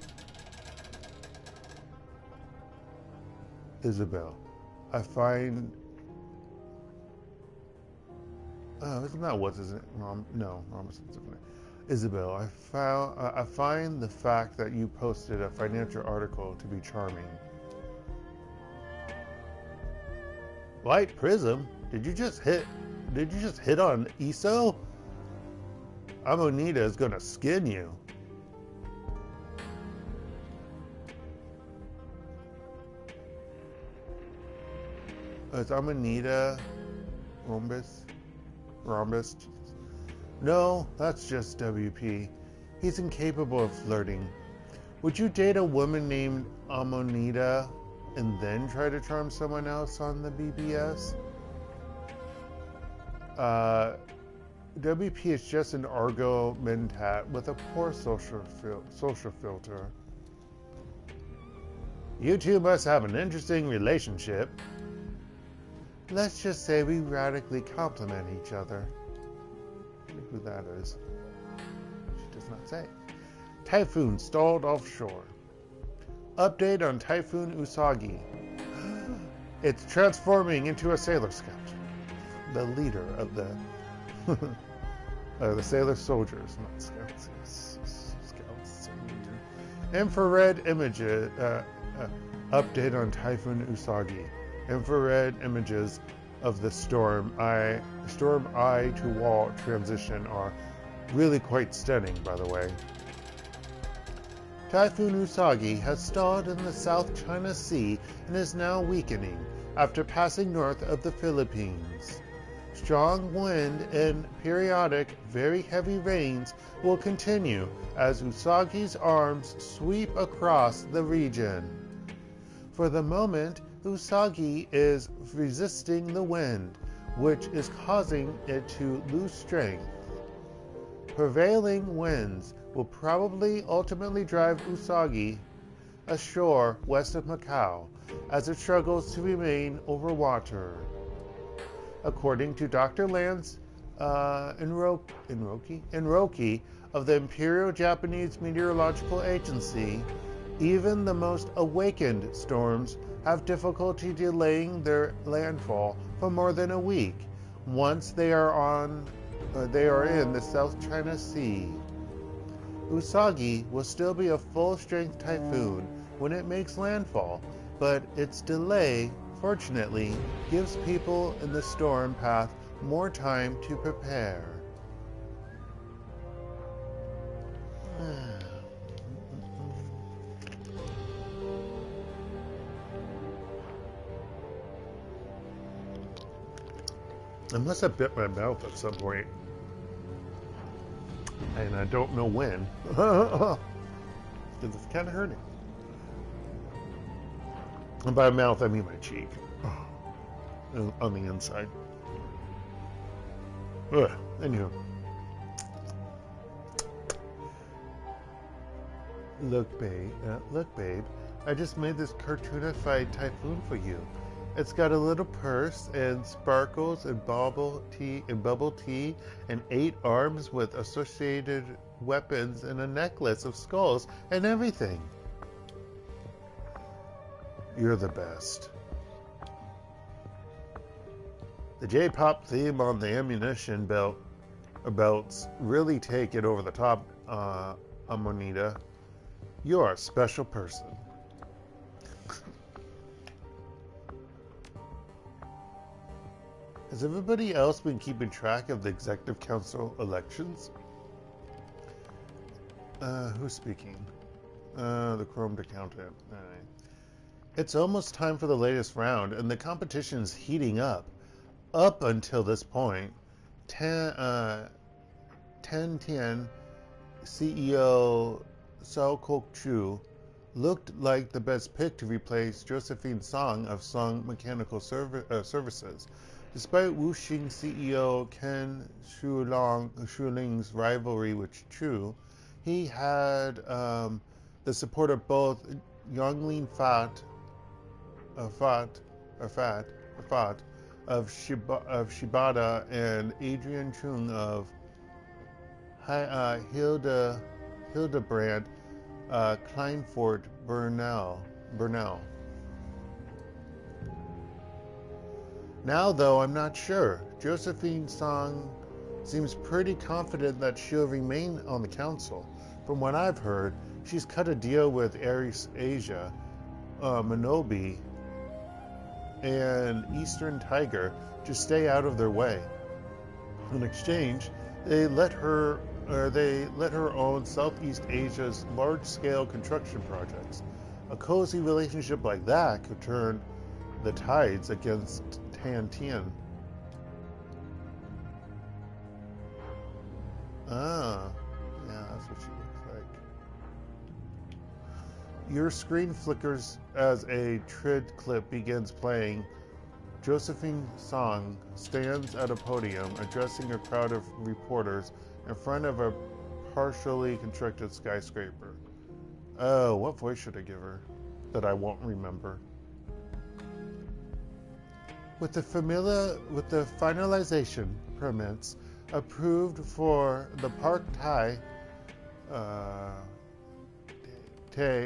Isabel, I find... Oh, isn't that what is it? No, Isabel, I find the fact that you posted a financial article to be charming. Light Prism? Did you just hit on ESO? Amonita is gonna skin you. Is Amonita Rhombus? No, that's just WP. He's incapable of flirting. Would you date a woman named Amonita and then try to charm someone else on the BBS? WP is just an Argo mentat with a poor social filter. You two must have an interesting relationship. Let's just say we radically complement each other. I wonder who that is. She does not say. Typhoon stalled offshore. Update on Typhoon Usagi. It's transforming into a Sailor Scout. The leader of the the Sailor Soldiers, not Scouts. Scouts. Infrared images. Update on Typhoon Usagi. Infrared images of the storm eye to wall transition are really quite stunning, by the way. Typhoon Usagi has stalled in the South China Sea and is now weakening after passing north of the Philippines. Strong wind and periodic, very heavy rains will continue as Usagi's arms sweep across the region. For the moment, Usagi is resisting the wind, which is causing it to lose strength. Prevailing winds will probably ultimately drive Usagi ashore west of Macau as it struggles to remain over water. According to Dr. Lance Enroki of the Imperial Japanese Meteorological Agency, even the most awakened storms have difficulty delaying their landfall for more than a week once they are in the South China Sea. Usagi will still be a full-strength typhoon when it makes landfall, but its delay, fortunately, gives people in the storm path more time to prepare. I must have bit my mouth at some point, and I don't know when, because it's kind of hurting. And by mouth, I mean my cheek, on the inside. Anywho. Look, babe, I just made this cartoonified typhoon for you. It's got a little purse and sparkles and bubble tea and 8 arms with associated weapons and a necklace of skulls and everything. You're the best. The J-pop theme on the ammunition belts really take it over the top, Amonita. You're a special person. Has everybody else been keeping track of the Executive Council elections? Who's speaking? The Chromed accountant. All right. It's almost time for the latest round, and the competition is heating up. Up until this point, Tian CEO Sao Kok Chu looked like the best pick to replace Josephine Song of Song Mechanical Services. Despite Wuxing CEO Ken Shuling's rivalry with Chu, he had the support of both Yonglin Fat of Shibata and Adrian Chung of Hildebrand Kleinfort Bernal. Now, though, I'm not sure. Josephine Song seems pretty confident that she'll remain on the council. From what I've heard, she's cut a deal with Ares Asia, Minobi, and Eastern Tiger to stay out of their way. In exchange, they let her They let her own Southeast Asia's large-scale construction projects. A cozy relationship like that could turn the tides against Tan Tien. Ah, yeah, that's what she looks like. Your screen flickers as a trid clip begins playing. Josephine Song stands at a podium addressing a crowd of reporters in front of a partially constructed skyscraper. Oh, what voice should I give her that I won't remember? With the finalization permits approved for the Park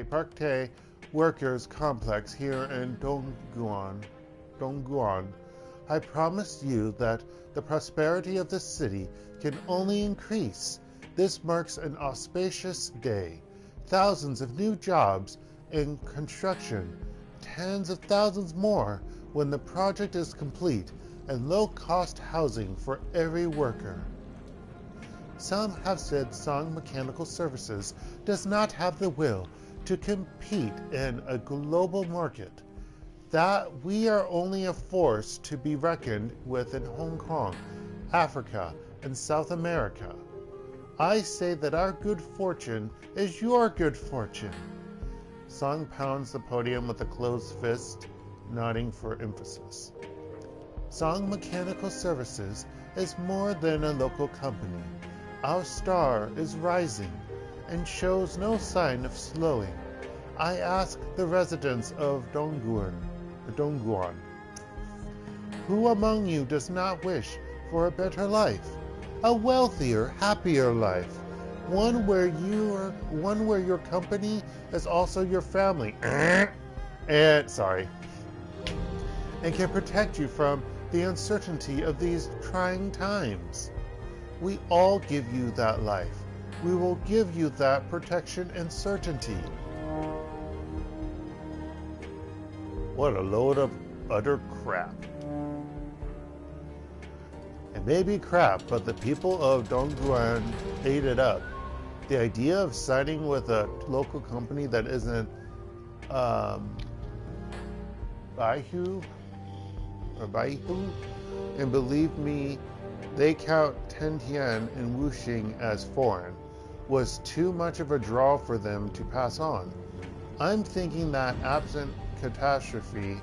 Tae Workers Complex here in Dongguan, I promise you that the prosperity of the city can only increase. This marks an auspicious day. Thousands of new jobs in construction, tens of thousands more when the project is complete, and low-cost housing for every worker. Some have said Song Mechanical Services does not have the will to compete in a global market, that we are only a force to be reckoned with in Hong Kong, Africa, and South America. I say that our good fortune is your good fortune. Song pounds the podium with a closed fist, nodding for emphasis. Song Mechanical Services is more than a local company. Our star is rising and shows no sign of slowing. I ask the residents of Dongguan, who among you does not wish for a better life, a wealthier, happier life, one where your company is also your family, and can protect you from the uncertainty of these trying times. We all give you that life. We will give you that protection and certainty. What a load of utter crap. It may be crap, but the people of Dongguan ate it up. The idea of signing with a local company that isn't Baihu, and believe me, they count Tentian and Wuxing as foreign, was too much of a draw for them to pass on. I'm thinking that absent catastrophe,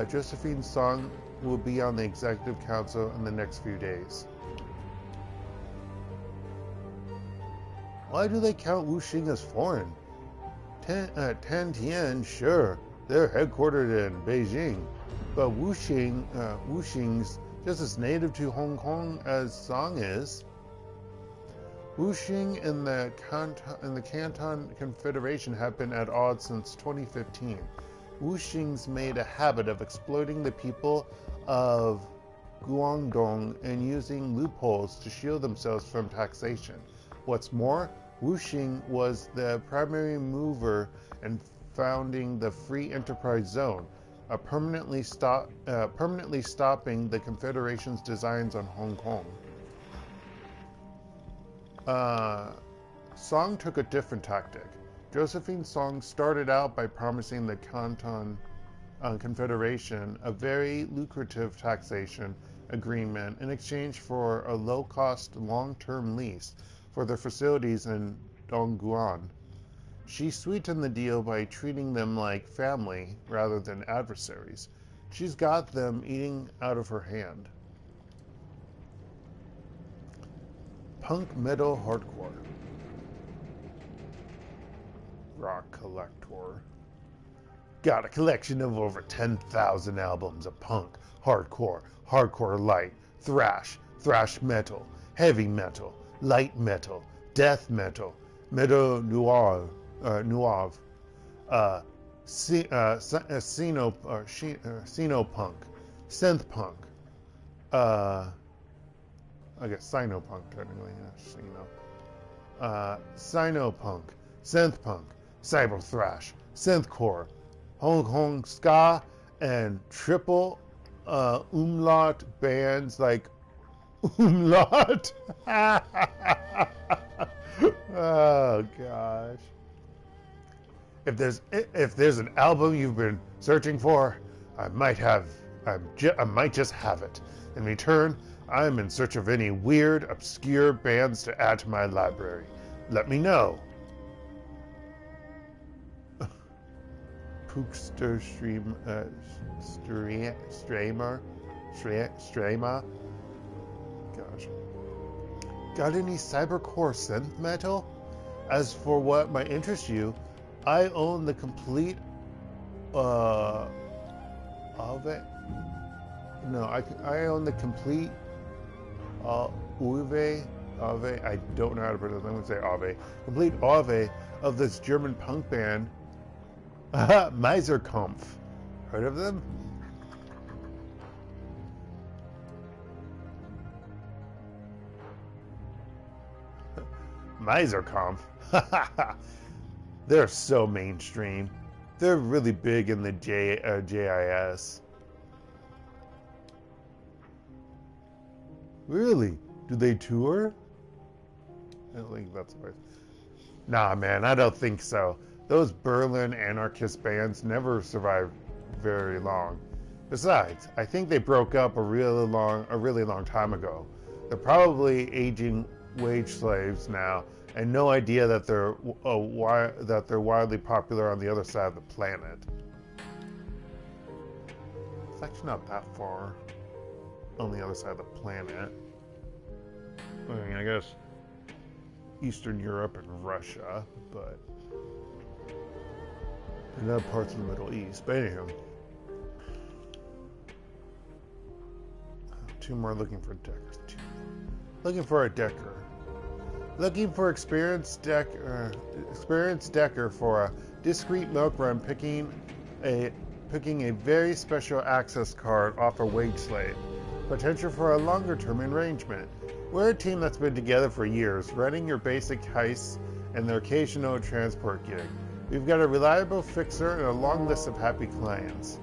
Josephine Song will be on the executive council in the next few days. Why do they count Wuxing as foreign? Tentian, sure, they're headquartered in Beijing, but Wuxing's just as native to Hong Kong as Song is. Wuxing and the Canton Confederation have been at odds since 2015. Wuxing's made a habit of exploiting the people of Guangdong and using loopholes to shield themselves from taxation. What's more, Wuxing was the primary mover in founding the Free Enterprise Zone, permanently stopping the Confederation's designs on Hong Kong. Song took a different tactic. Josephine Song started out by promising the Canton Confederation a very lucrative taxation agreement in exchange for a low-cost, long-term lease for their facilities in Dongguan. She sweetened the deal by treating them like family rather than adversaries. She's got them eating out of her hand. Punk metal hardcore. Rock collector. Got a collection of over 10,000 albums of punk, hardcore, hardcore light, thrash, thrash metal, heavy metal, light metal, death metal, metal noir, Sinopunk, synth punk, I guess Sinopunk technically, Sinopunk, synth punk, cyber thrash, synthcore, Hong Kong ska, and triple umlaut bands like Umlaut? Oh gosh. If there's an album you've been searching for, I might just have it. In return, I'm in search of any weird, obscure bands to add to my library. Let me know. Pookster Strema. Gosh. Got any cybercore synth metal? As for what might interest you, I own the complete Ave. No, I own the complete Ave. I don't know how to pronounce it. I'm going to say Ave. Complete Ave of this German punk band, Miserkampf. Heard of them? Miserkampf. They're so mainstream. They're really big in the JIS. Really? Do they tour? I don't think that's right. Nah, man, I don't think so. Those Berlin anarchist bands never survived very long. Besides, I think they broke up a really long time ago. They're probably aging wage slaves now, and no idea that they're widely popular on the other side of the planet. It's actually not that far on the other side of the planet. I mean, I guess Eastern Europe and Russia, but and other parts of the Middle East. But anyhow, two more looking for deckers. Looking for a decker. Looking for experienced decker for a discreet milk run, picking a very special access card off a wage slave. Potential for a longer term arrangement. We're a team that's been together for years, running your basic heists and the occasional transport gig. We've got a reliable fixer and a long list of happy clients.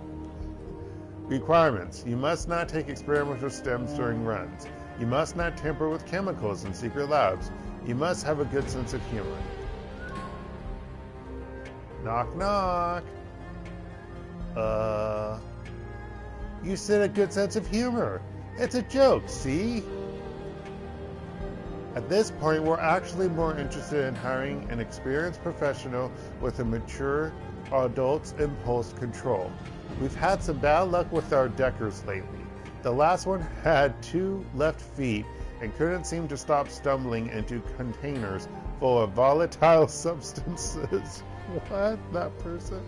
Requirements. You must not take experimental stems during runs. You must not tamper with chemicals in secret labs. You must have a good sense of humor. Knock, knock. You said a good sense of humor. It's a joke, see? At this point, we're actually more interested in hiring an experienced professional with a mature adult's impulse control. We've had some bad luck with our deckers lately. The last one had 2 left feet and couldn't seem to stop stumbling into containers full of volatile substances. What? That person?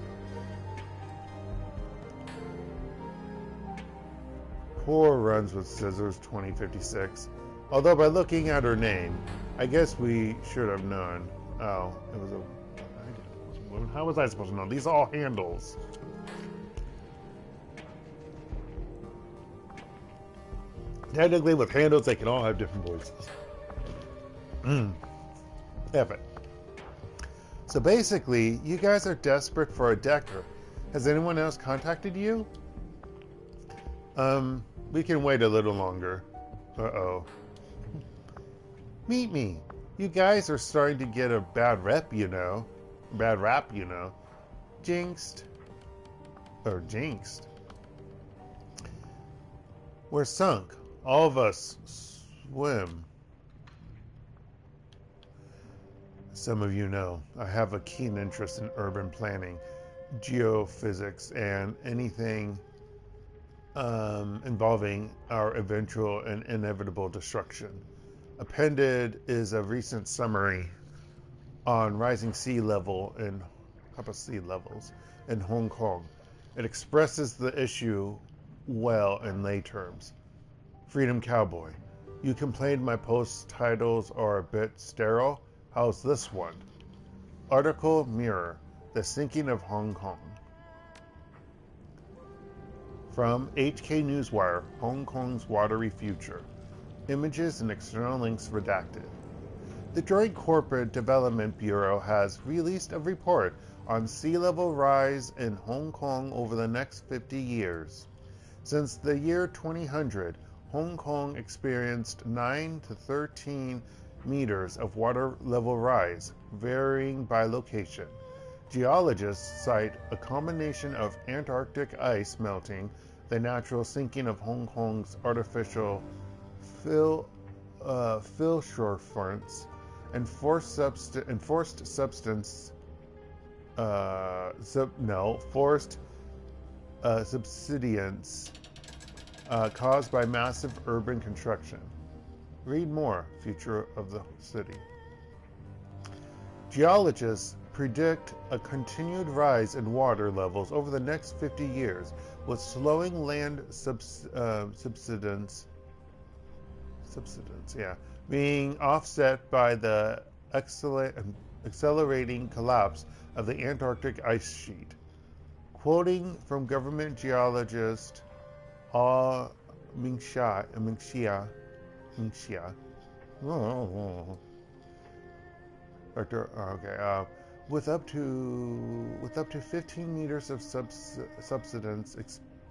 Poor runs with scissors 2056. Although by looking at her name, I guess we should have known. Oh, it was a woman. How was I supposed to know? These are all handles. Technically, with handles, they can all have different voices. Epic. So basically, you guys are desperate for a decker. Has anyone else contacted you? We can wait a little longer. Uh-oh. Meet me. You guys are starting to get a bad rep, you know. Bad rap, you know. Jinxed. Or jinxed. We're sunk. All of us swim. Some of you know, I have a keen interest in urban planning, geophysics, and anything involving our eventual and inevitable destruction. Appended is a recent summary on rising sea levels in Hong Kong. It expresses the issue well in lay terms. Freedom Cowboy, you complained my post titles are a bit sterile. How's this one? Article Mirror, the sinking of Hong Kong. From HK Newswire, Hong Kong's watery future. Images and external links redacted. The Joint Corporate Development Bureau has released a report on sea level rise in Hong Kong over the next 50 years. Since the year 2000, Hong Kong experienced 9 to 13 meters of water level rise, varying by location. Geologists cite a combination of Antarctic ice melting, the natural sinking of Hong Kong's artificial shore fronts, and forced subsidence caused by massive urban construction. Read more, Future of the City. Geologists predict a continued rise in water levels over the next 50 years, with slowing land subsidence being offset by the accelerating collapse of the Antarctic ice sheet. Quoting from government geologist Mingxia. With up to 15 meters of subsidence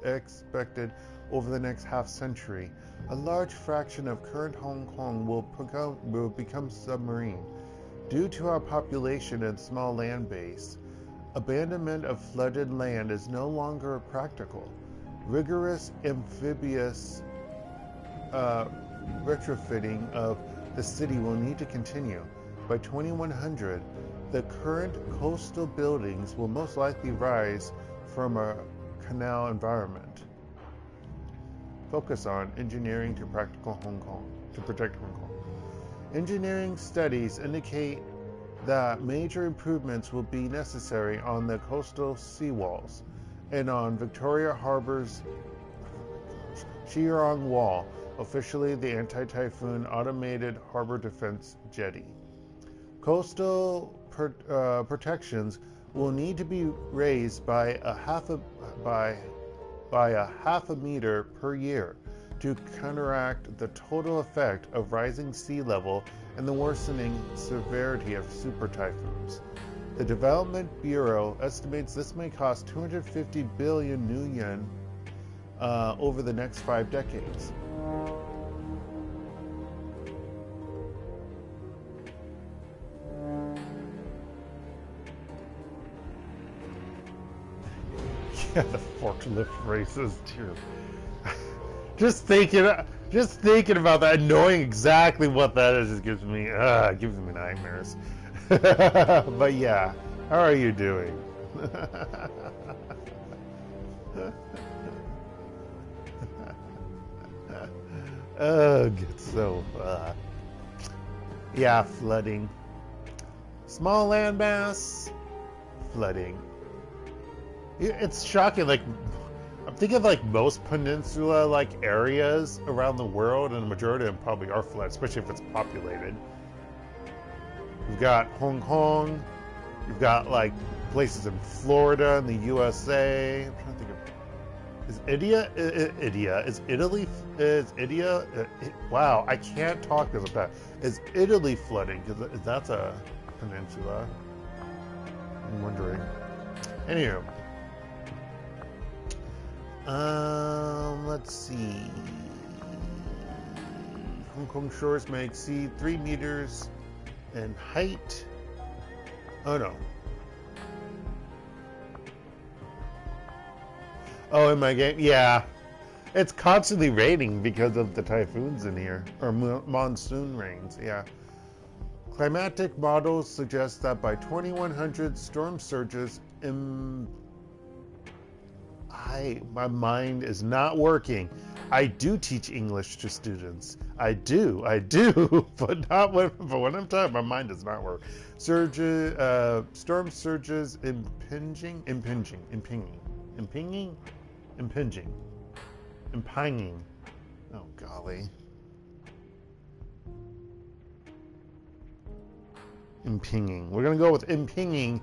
expected over the next half century, a large fraction of current Hong Kong will become submarine. Due to our population and small land base, abandonment of flooded land is no longer practical. Rigorous amphibious retrofitting of the city will need to continue. By 2100, the current coastal buildings will most likely rise from a canal environment. Focus on engineering to protect Hong Kong. Engineering studies indicate that major improvements will be necessary on the coastal seawalls and on Victoria Harbor's Shearong Wall, officially the anti-typhoon automated harbor defense jetty. Coastal protections will need to be raised by a half a meter per year to counteract the total effect of rising sea level and the worsening severity of super typhoons. The Development Bureau estimates this may cost 250 billion new yen over the next 5 decades. Yeah, the forklift races too. Just thinking about that, knowing exactly what that is, just gives me nightmares. But yeah, how are you doing? Ugh, it's so yeah, flooding. Small landmass, flooding. It's shocking. Like, I'm thinking of like most peninsula like areas around the world, and the majority of them probably are flooded, especially if it's populated. You've got Hong Kong. You've got like places in Florida and the USA. I'm trying to think of wow, I can't talk because of that. Is Italy flooding? Because that's a peninsula. I'm wondering. Anywho. Let's see. Hong Kong shores may exceed 3 meters in height. Oh no. Oh, in my game? Yeah. It's constantly raining because of the typhoons in here. Or monsoon rains, yeah. Climatic models suggest that by 2100, storm surges my mind is not working. I do teach English to students. I do, but not when I'm talking. My mind does not work. Storm surges impinging. Oh golly. Impinging. We're gonna go with impinging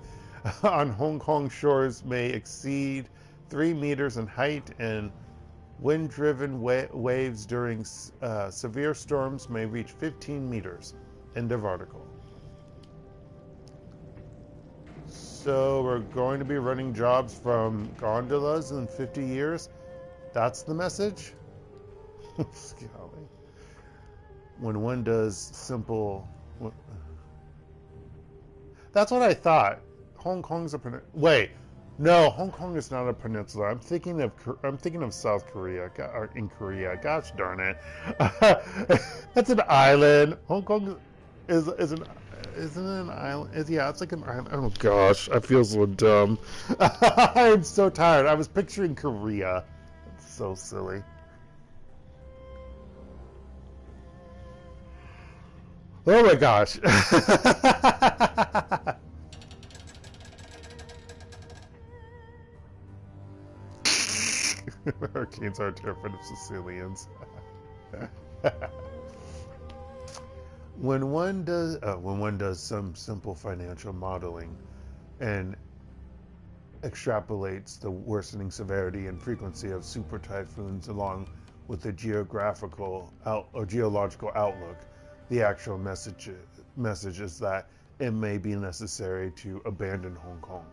on Hong Kong shores may exceed 3 meters in height, and wind-driven waves during severe storms may reach 15 meters. End of article. So we're going to be running jobs from gondolas in 50 years. That's the message? Golly. When one does simple... That's what I thought. Hong Kong's a peninsula. Wait, no, Hong Kong is not a peninsula. I'm thinking of South Korea, or in Korea. Gosh darn it, that's an island. Hong Kong isn't it an island? Yeah, it's like an island. Oh gosh, I feel so dumb. I'm so tired. I was picturing Korea. It's so silly. Oh my gosh. Hurricanes are terrified of Sicilians. When one does some simple financial modeling and extrapolates the worsening severity and frequency of super typhoons along with the geological outlook, the actual message is that it may be necessary to abandon Hong Kong.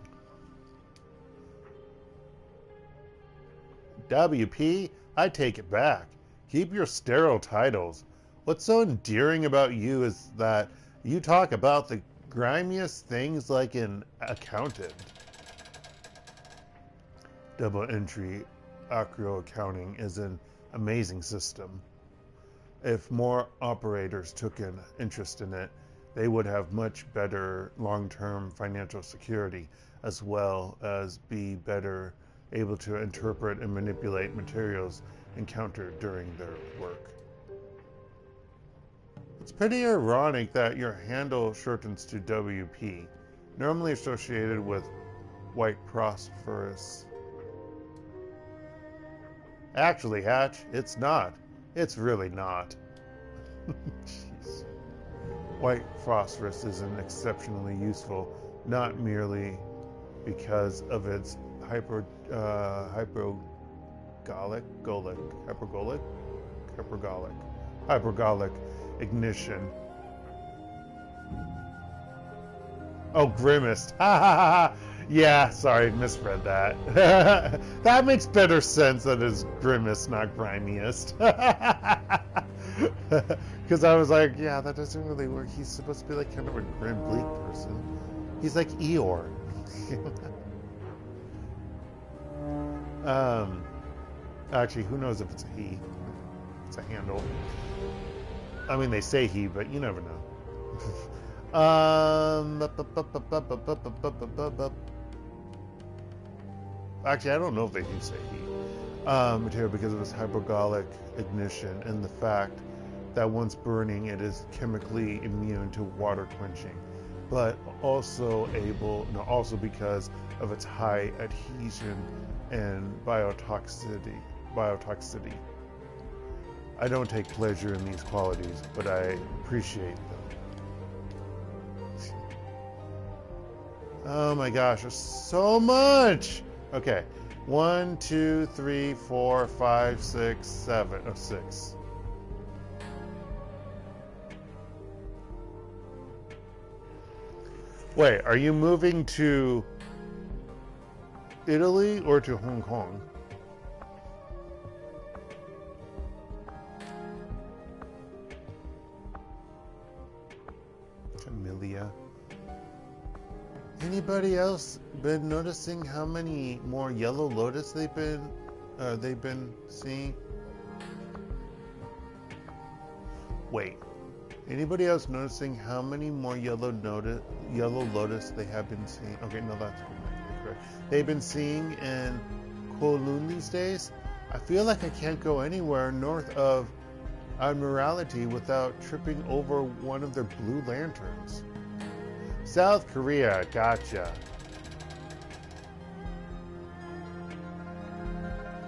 WP, I take it back. Keep your sterile titles. What's so endearing about you is that you talk about the grimiest things like an accountant. Double entry acro accounting is an amazing system. If more operators took an interest in it, they would have much better long-term financial security, as well as be better able to interpret and manipulate materials encountered during their work. It's pretty ironic that your handle shortens to WP, normally associated with white phosphorus. Actually, Hatch, it's not. It's really not. Jeez. White phosphorus is an exceptionally useful, not merely because of its hypergolic ignition. Oh, grimaced. Ha ha ha. Yeah, sorry, misread that. That makes better sense that it's grimace, not grimiest. Because I was like, yeah, that doesn't really work. He's supposed to be like kind of a grim, bleak person. He's like Eeyore. Actually, who knows if it's a he? It's a handle. I mean, they say he, but you never know. Actually, I don't know if they do say he. Material because of its hypergolic ignition and the fact that once burning, it is chemically immune to water quenching, but also because of its high adhesion and biotoxicity. I don't take pleasure in these qualities, but I appreciate them. Oh my gosh, there's so much! Okay, 1, 2, 3, 4, 5, 6, 7. Oh, 6. Wait, are you moving to Italy or to Hong Kong? Camellia. Anybody else been noticing how many more yellow lotus they've been seeing? Wait. Anybody else noticing how many more yellow lotus they have been seeing? Okay, no, that's correct. They've been seeing in Kowloon these days. I feel like I can't go anywhere north of Admiralty without tripping over one of their blue lanterns. South Korea, gotcha.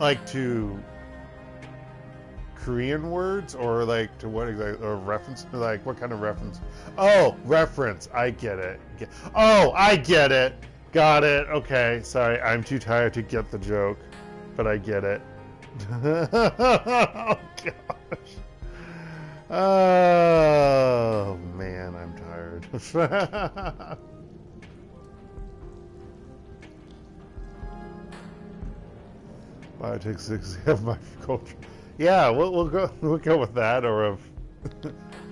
Like to Korean words, or like to what exactly, or reference, like what kind of reference? Oh, reference, I get it. Oh, I get it. Got it, okay, sorry, I'm too tired to get the joke, but I get it. Oh, gosh. Oh, man, I'm tired. Biotech 6 have my culture. Yeah, we'll go with that, or of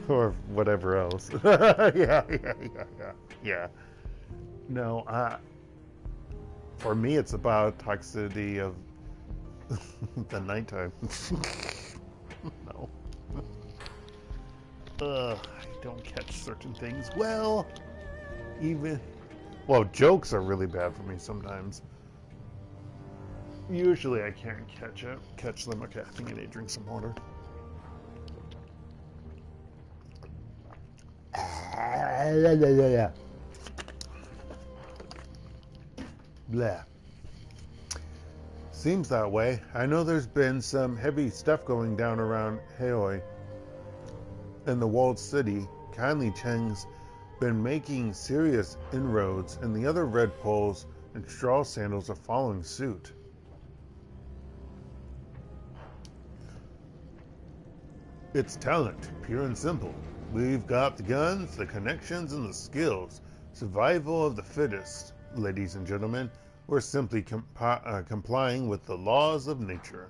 or whatever else. Yeah. No, for me, it's about toxicity of the nighttime. No. I don't catch certain things well. Well, jokes are really bad for me sometimes. Usually I can't catch them. Okay, I think I need to drink some water. Blah. Seems that way. I know there's been some heavy stuff going down around Haoi in the walled city. Kindly Cheng's been making serious inroads, and the other red poles and straw sandals are following suit. It's talent, pure and simple. We've got the guns, the connections, and the skills. Survival of the fittest, ladies and gentlemen. We're simply complying with the laws of nature.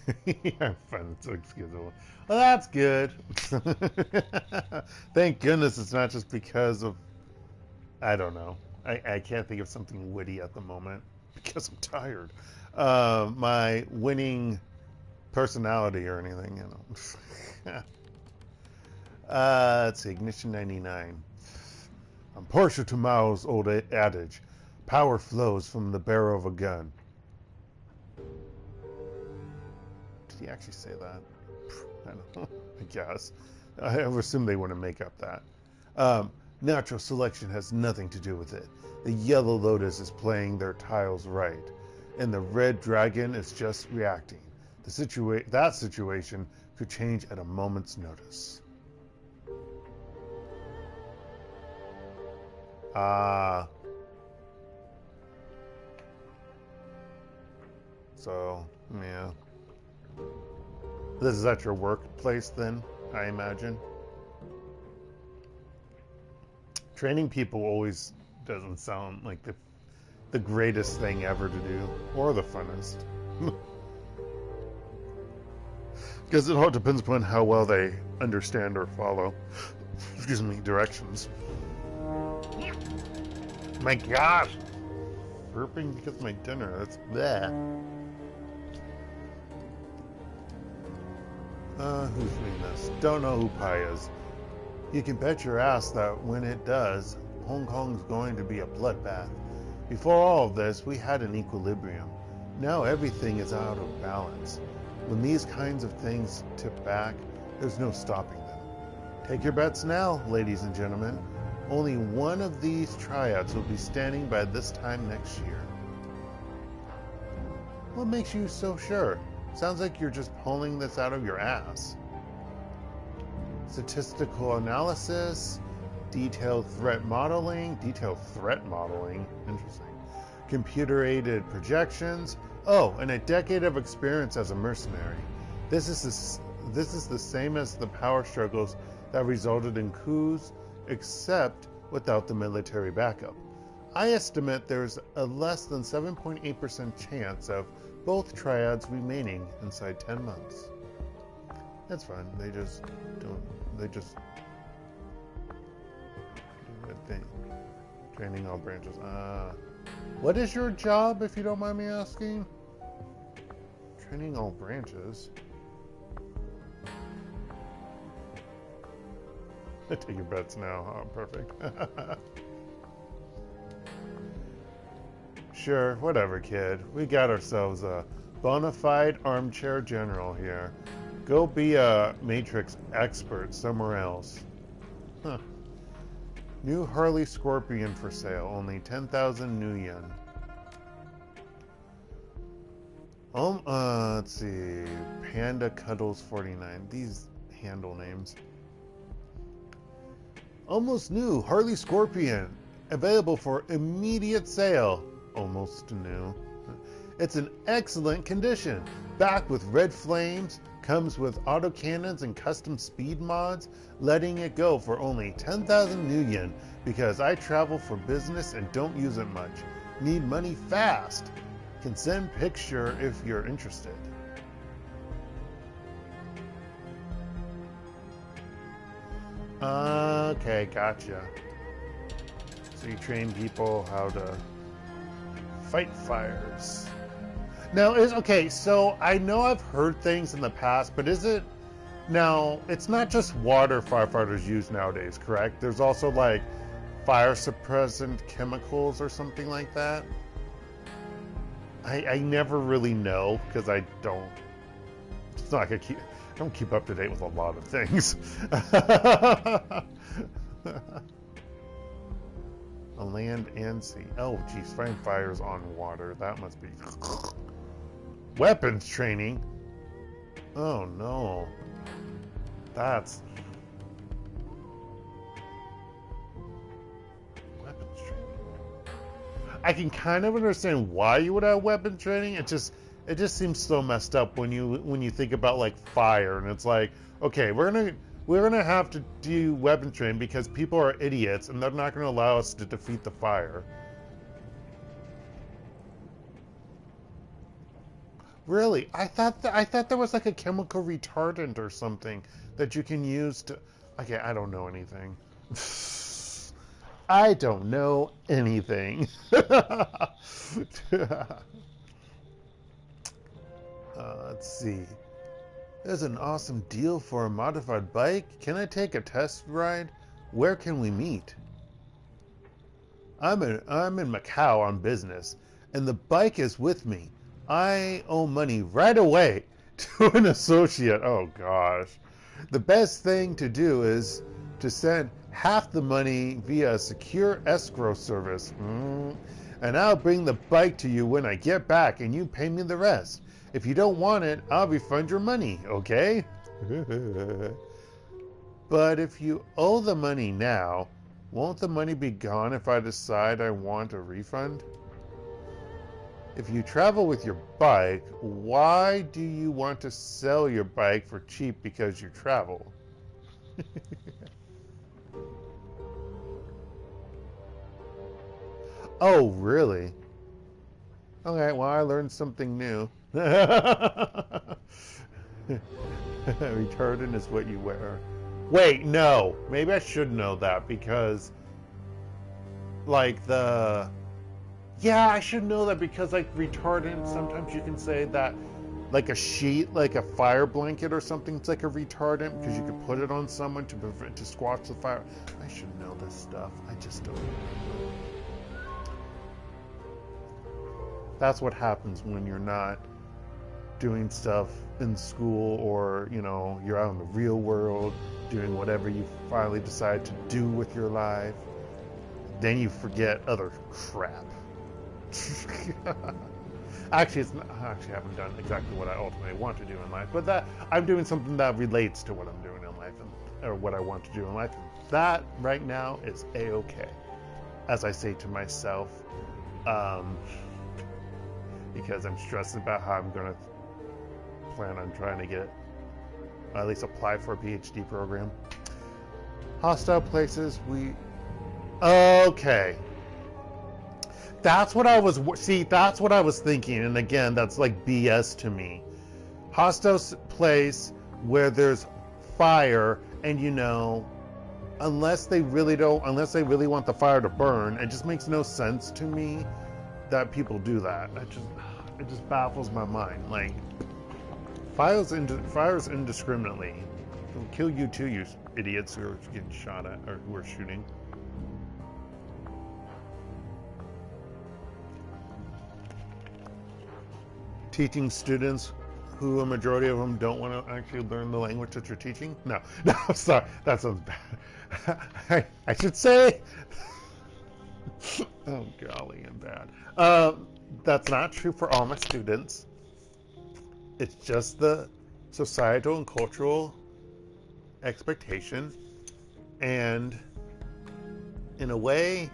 I find it so excusable. Well, that's good. Thank goodness it's not just because of... I don't know. I can't think of something witty at the moment because I'm tired. My winning personality or anything, you know. Let's see, Ignition 99. I'm partial to Mao's old adage, power flows from the barrel of a gun. Did he actually say that? I don't know, I guess. I would assume they wouldn't make up that. Natural selection has nothing to do with it. The Yellow Lotus is playing their tiles right, and the Red Dragon is just reacting. That situation could change at a moment's notice. So, yeah. This is at your workplace then, I imagine? Training people always doesn't sound like the greatest thing ever to do, or the funnest. Because it all depends upon how well they understand or follow, excuse me, directions. My gosh! Burping because of my dinner, that's bleh. Who's reading this? Don't know who Pi is. You can bet your ass that when it does, Hong Kong's going to be a bloodbath. Before all of this, we had an equilibrium. Now everything is out of balance. When these kinds of things tip back, there's no stopping them. Take your bets now, ladies and gentlemen. Only one of these triads will be standing by this time next year. What makes you so sure? Sounds like you're just pulling this out of your ass. Statistical analysis, detailed threat modeling, interesting. Computer-aided projections, and a decade of experience as a mercenary. This is the same as the power struggles that resulted in coups, except without the military backup. I estimate there's a less than 7.8% chance of both triads remaining inside 10 months. That's fine. They just do a thing. Training all branches. What is your job, if you don't mind me asking? Training all branches. Take your bets now. Oh, perfect. Sure, whatever, kid. We got ourselves a bona fide armchair general here. Go be a Matrix expert somewhere else. Huh. New Harley Scorpion for sale. Only 10,000 new yen. Let's see. Panda Cuddles 49. These handle names. Almost new Harley Scorpion. Available for immediate sale. Almost new. It's in excellent condition. Back with red flames. Comes with autocannons and custom speed mods. Letting it go for only 10,000 new yen because I travel for business and don't use it much. Need money fast. Can send picture if you're interested. Okay, gotcha. So you train people how to fight fires. Now, okay, so I know I've heard things in the past, but is it... Now, it's not just water firefighters use nowadays, correct? There's also, like, fire suppressant chemicals or something like that? I never really know, because I don't... It's not like I don't keep up to date with a lot of things. On land and sea. Oh, geez, fighting fires on water. That must be... Weapons training? Oh, no. That's... Weapons training. I can kind of understand why you would have weapons training. It just seems so messed up when you think about, like, fire, and it's like, okay, we're gonna have to do weapon training because people are idiots and they're not gonna allow us to defeat the fire. Really? I thought there was like a chemical retardant or something that you can use to... Okay, I don't know anything. I don't know anything. Let's see. There's an awesome deal for a modified bike. Can I take a test ride? Where can we meet? I'm in Macau on business, and the bike is with me. I owe money right away to an associate. Oh gosh. The best thing to do is to send half the money via a secure escrow service. And I'll bring the bike to you when I get back and you pay me the rest. If you don't want it, I'll refund your money, okay? But if you owe the money now, won't the money be gone if I decide I want a refund? If you travel with your bike, why do you want to sell your bike for cheap because you travel? Oh, really? Okay, well, I learned something new. Retardant is what you wear. Wait, no. Maybe I should know that because, like, yeah, I should know that because, like, retardant, sometimes you can say that, like, a sheet, like a fire blanket or something, it's like a retardant because you can put it on someone to squash the fire. I should know this stuff. I just don't. That's what happens when you're not doing stuff in school, or, you know, you're out in the real world doing whatever you finally decide to do with your life. Then you forget other crap. Actually, I haven't done exactly what I ultimately want to do in life, but that I'm doing something that relates to what I'm doing in life, or what I want to do in life. That right now is A-okay, as I say to myself, because I'm stressed about how I'm going to plan on trying to get, at least apply for a PhD program. Hostile places, okay. That's what I was thinking, and again, that's like BS to me. Hostile place where there's fire, and, you know, unless they really want the fire to burn, it just makes no sense to me that people do that. It just baffles my mind. Like, fires indiscriminately. It'll kill you too, you idiots who are getting shot at, or who are shooting. Teaching students who a majority of them don't want to actually learn the language that you're teaching? No, sorry, that sounds bad. I should say, oh golly, I'm bad. That's not true for all my students. It's just the societal and cultural expectation, and in a way,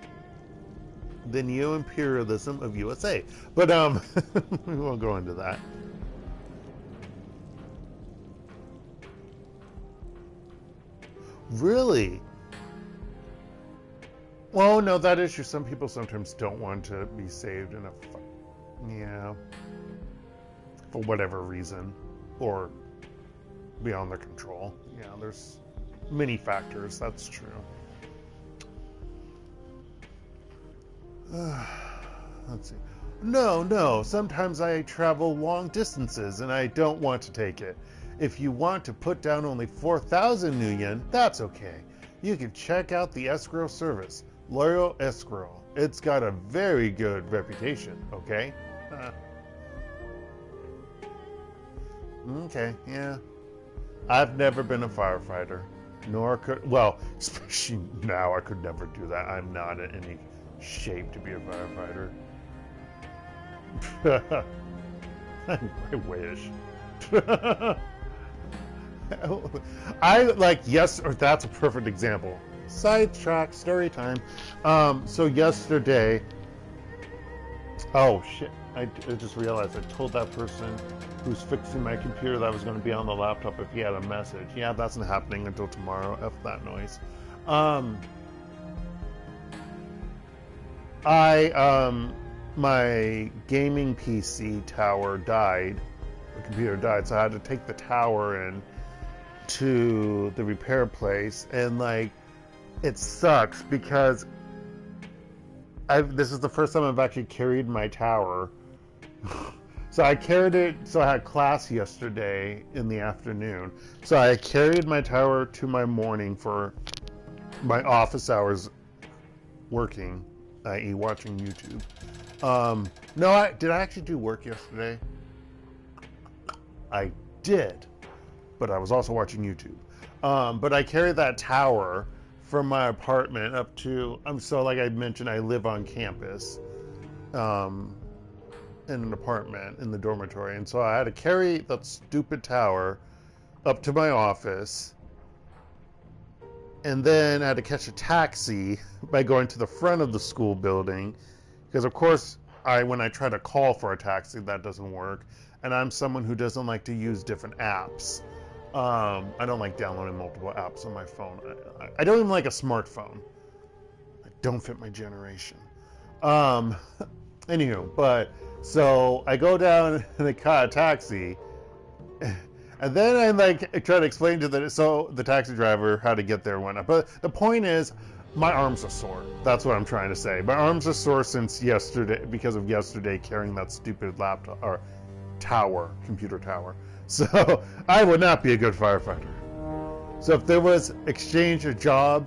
the neo-imperialism of USA. But we won't go into that. Really? Well, no, that is true. Some people sometimes don't want to be saved in a yeah, for whatever reason, or beyond their control. Yeah, there's many factors. That's true. Let's see. No. Sometimes I travel long distances and I don't want to take it. If you want to put down only 4,000 new yen, that's okay. You can check out the escrow service, Loyal Escrow. It's got a very good reputation, okay? Okay, yeah. I've never been a firefighter, nor could, well, especially now, I could never do that. I'm not in any shape to be a firefighter. I wish. Yes, or that's a perfect example. Sidetrack, story time. So yesterday, oh shit, I just realized I told that person who's fixing my computer that I was going to be on the laptop if he had a message. Yeah, that's not happening until tomorrow. F that noise. My gaming PC tower died. The computer died, so I had to take the tower in to the repair place, and like, it sucks because this is the first time I've actually carried my tower. So I carried it, so I had class yesterday in the afternoon. So I carried my tower to my morning for my office hours working, i.e. watching YouTube. No, did I actually do work yesterday? I did, but I was also watching YouTube. But I carried that tower from my apartment up to, so like I mentioned, I live on campus, in an apartment in the dormitory, and so I had to carry that stupid tower up to my office, and then I had to catch a taxi by going to the front of the school building, because of course when I try to call for a taxi, that doesn't work, and I'm someone who doesn't like to use different apps. I don't like downloading multiple apps on my phone. I don't even like a smartphone. I don't fit my generation. Anywho, but so I go down in a taxi, and then I like try to explain to the taxi driver how to get there and whatnot. But the point is, my arms are sore. That's what I'm trying to say. My arms are sore since yesterday, because of yesterday carrying that stupid laptop or computer tower. So I would not be a good firefighter. So if there was exchange a job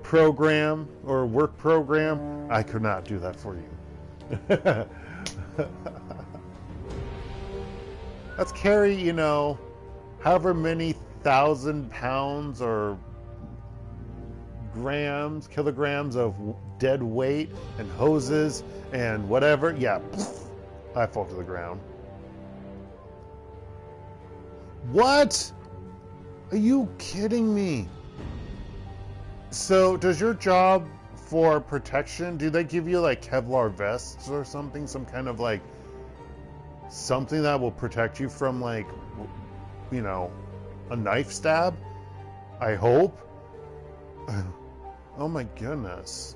program or work program, I could not do that for you. Let's carry, however many 1,000 pounds or kilograms of dead weight and hoses and whatever. Yeah, I fall to the ground. What? Are you kidding me? So does your job for protection, do they give you like Kevlar vests or something? Some kind of like something that will protect you from like, a knife stab? I hope. Oh my goodness.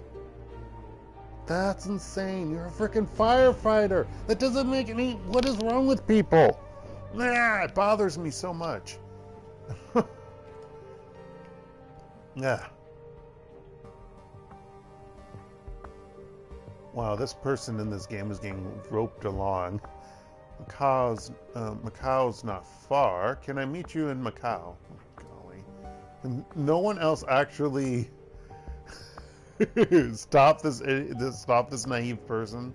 That's insane. You're a freaking firefighter. That doesn't make any, what is wrong with people? Nah, it bothers me so much. Yeah. Wow, this person in this game is getting roped along. Macau's not far. Can I meet you in Macau? Oh, golly. And no one else actually stop this naive person.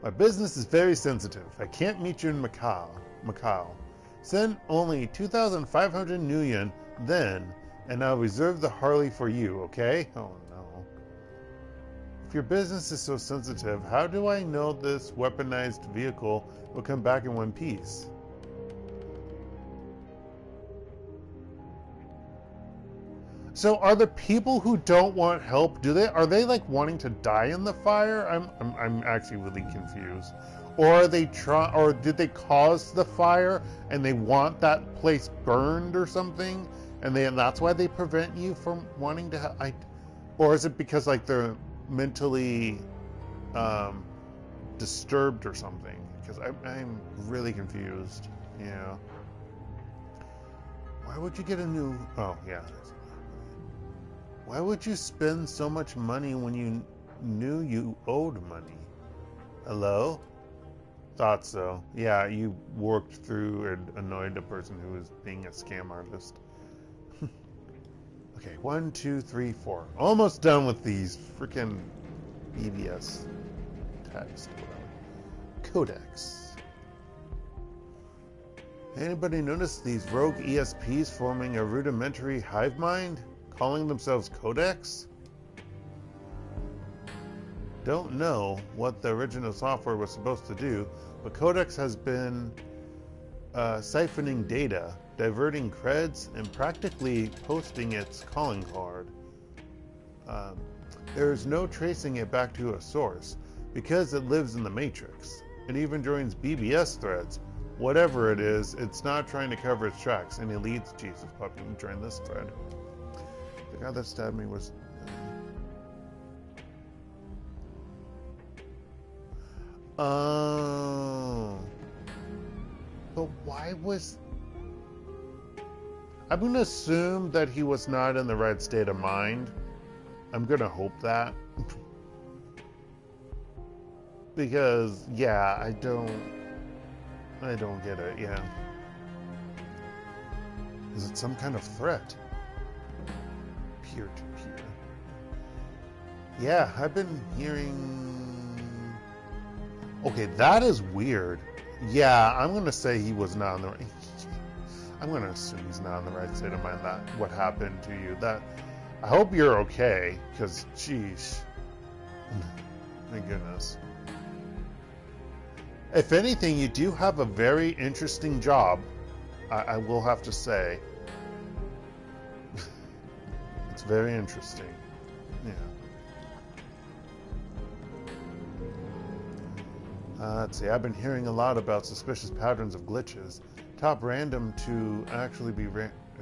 My business is very sensitive. I can't meet you in Macau. Send only 2,500 new yen then, and I'll reserve the Harley for you, okay? Oh no. If your business is so sensitive, how do I know this weaponized vehicle will come back in one piece? So are the people who don't want help, are they like wanting to die in the fire? I'm actually really confused. Or or did they cause the fire and they want that place burned or something? And that's why they prevent you from wanting to Or is it because like they're mentally disturbed or something? Because I'm really confused. Yeah. Why would you get a new... Oh, yeah. Why would you spend so much money when you knew you owed money? Hello? Thought so. Yeah, you worked through and annoyed a person who was being a scam artist. Okay, 1, 2, 3, 4. Almost done with these freaking BBS text. Codex. Anybody notice these rogue ESPs forming a rudimentary hive mind, calling themselves Codex? Don't know what the original software was supposed to do, but Codex has been siphoning data, diverting creds, and practically posting its calling card. There is no tracing it back to a source, because it lives in the Matrix. It even joins BBS threads. Whatever it is, it's not trying to cover its tracks, and it leads... Jesus, puppy, join this thread. The guy that stabbed me was... Oh. But why was... I'm going to assume that he was not in the right state of mind. I'm going to hope that. Because, yeah, I don't get it, yeah. Is it some kind of threat? Peer-to-peer. Yeah, I've been hearing... Okay, that is weird. Yeah, I'm going to say he was not in the right... I'm going to assume he's not in the right state of mind. That what happened to you. That I hope you're okay, because, jeez. My goodness. If anything, you do have a very interesting job. I will have to say. It's very interesting. Yeah. Let's see. I've been hearing a lot about suspicious patterns of glitches. Top random to actually be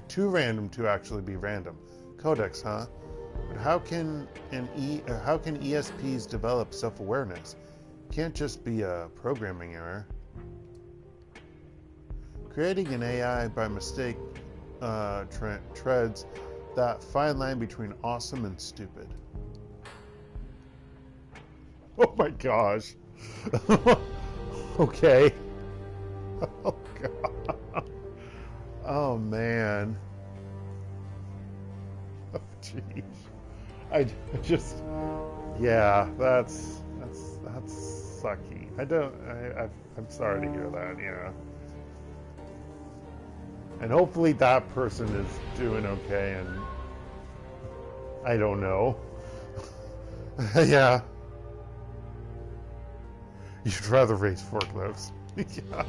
too random to actually be random. Codex, huh? But how can ESPs develop self-awareness? Can't just be a programming error. Creating an AI by mistake treads that fine line between awesome and stupid. Oh my gosh. Okay. Oh god. Oh man. Oh jeez. I just... Yeah, that's sucky. I'm sorry to hear that, yeah. And hopefully that person is doing okay, and I don't know. Yeah. You'd rather race forklifts. Yeah.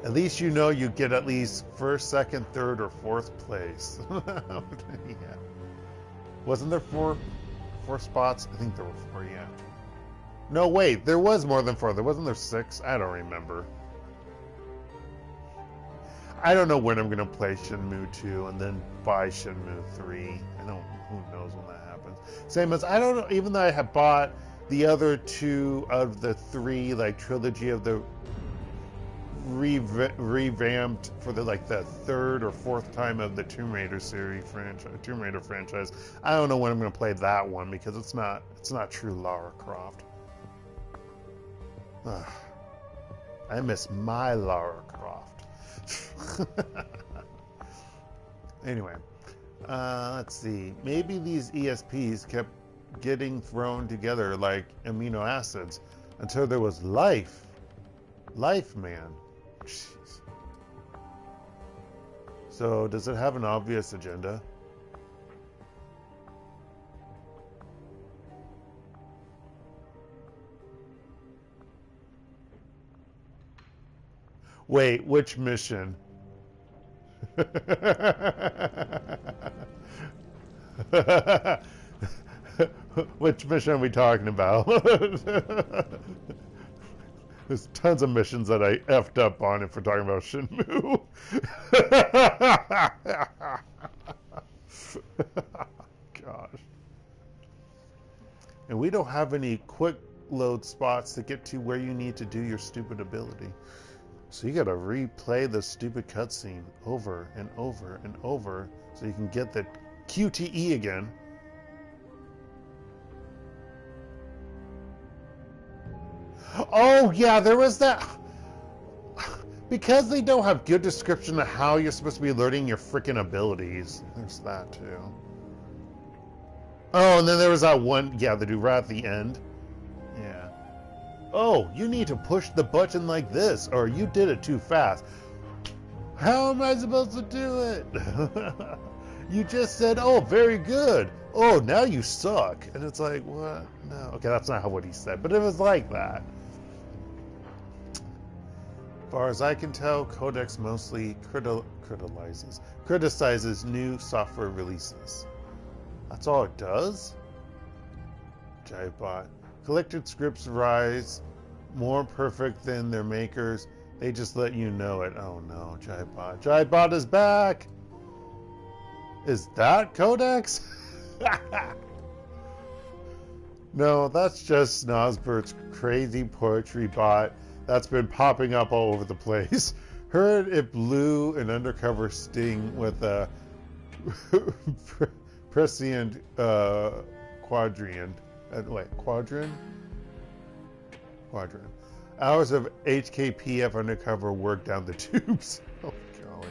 At least you know you get at least first, second, third, or fourth place. Yeah. Wasn't there four spots? I think there were 4, yeah. No, wait, there was more than 4. Wasn't there 6? I don't remember. I don't know when I'm going to play Shenmue 2 and then buy Shenmue 3. Who knows when that happens. Same as, I don't know, even though I have bought the other 2 of the 3, like, trilogy of the revamped for the, like, the 3rd or 4th time of the Tomb Raider franchise. I don't know when I'm going to play that one because it's not true Lara Croft. Ugh. I miss my Lara Croft. Anyway, let's see. Maybe these ESPs kept getting thrown together like amino acids until there was life. Life, man. Jeez. So, does it have an obvious agenda? Wait, which mission? Which mission are we talking about? There's tons of missions that I effed up on if we're talking about Shenmue. Gosh. And we don't have any quick load spots to get to where you need to do your stupid ability. So you gotta replay the stupid cutscene over and over and over so you can get the QTE again. Oh yeah, there was that. Because they don't have good description of how you're supposed to be learning your freaking abilities. There's that too. Oh, and then there was that one, yeah, they do right at the end. Yeah. Oh, you need to push the button like this, or you did it too fast. How am I supposed to do it? You just said, oh, very good. Oh, now you suck. And it's like, what? No. Okay, that's not what he said, but it was like that. As far as I can tell, Codex mostly criticizes new software releases. That's all it does? Jivebot. Collected scripts rise more perfect than their makers. They just let you know it. Oh no, Jivebot. Jivebot is back! Is that Codex? No, that's just Snosbert's crazy poetry bot that's been popping up all over the place. Heard it blew an undercover sting with a prescient quadrant. Quadrant? Hours of HKPF undercover work down the tubes. Oh, golly.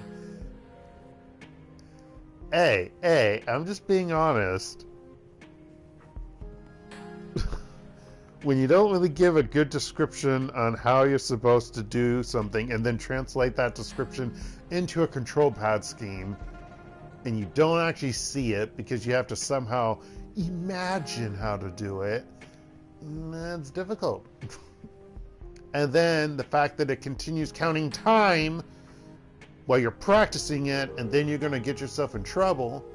Hey, I'm just being honest. When you don't really give a good description on how you're supposed to do something and then translate that description into a control pad scheme, and you don't actually see it because you have to somehow imagine how to do it, that's difficult. And then the fact that it continues counting time while you're practicing it, and then you're going to get yourself in trouble.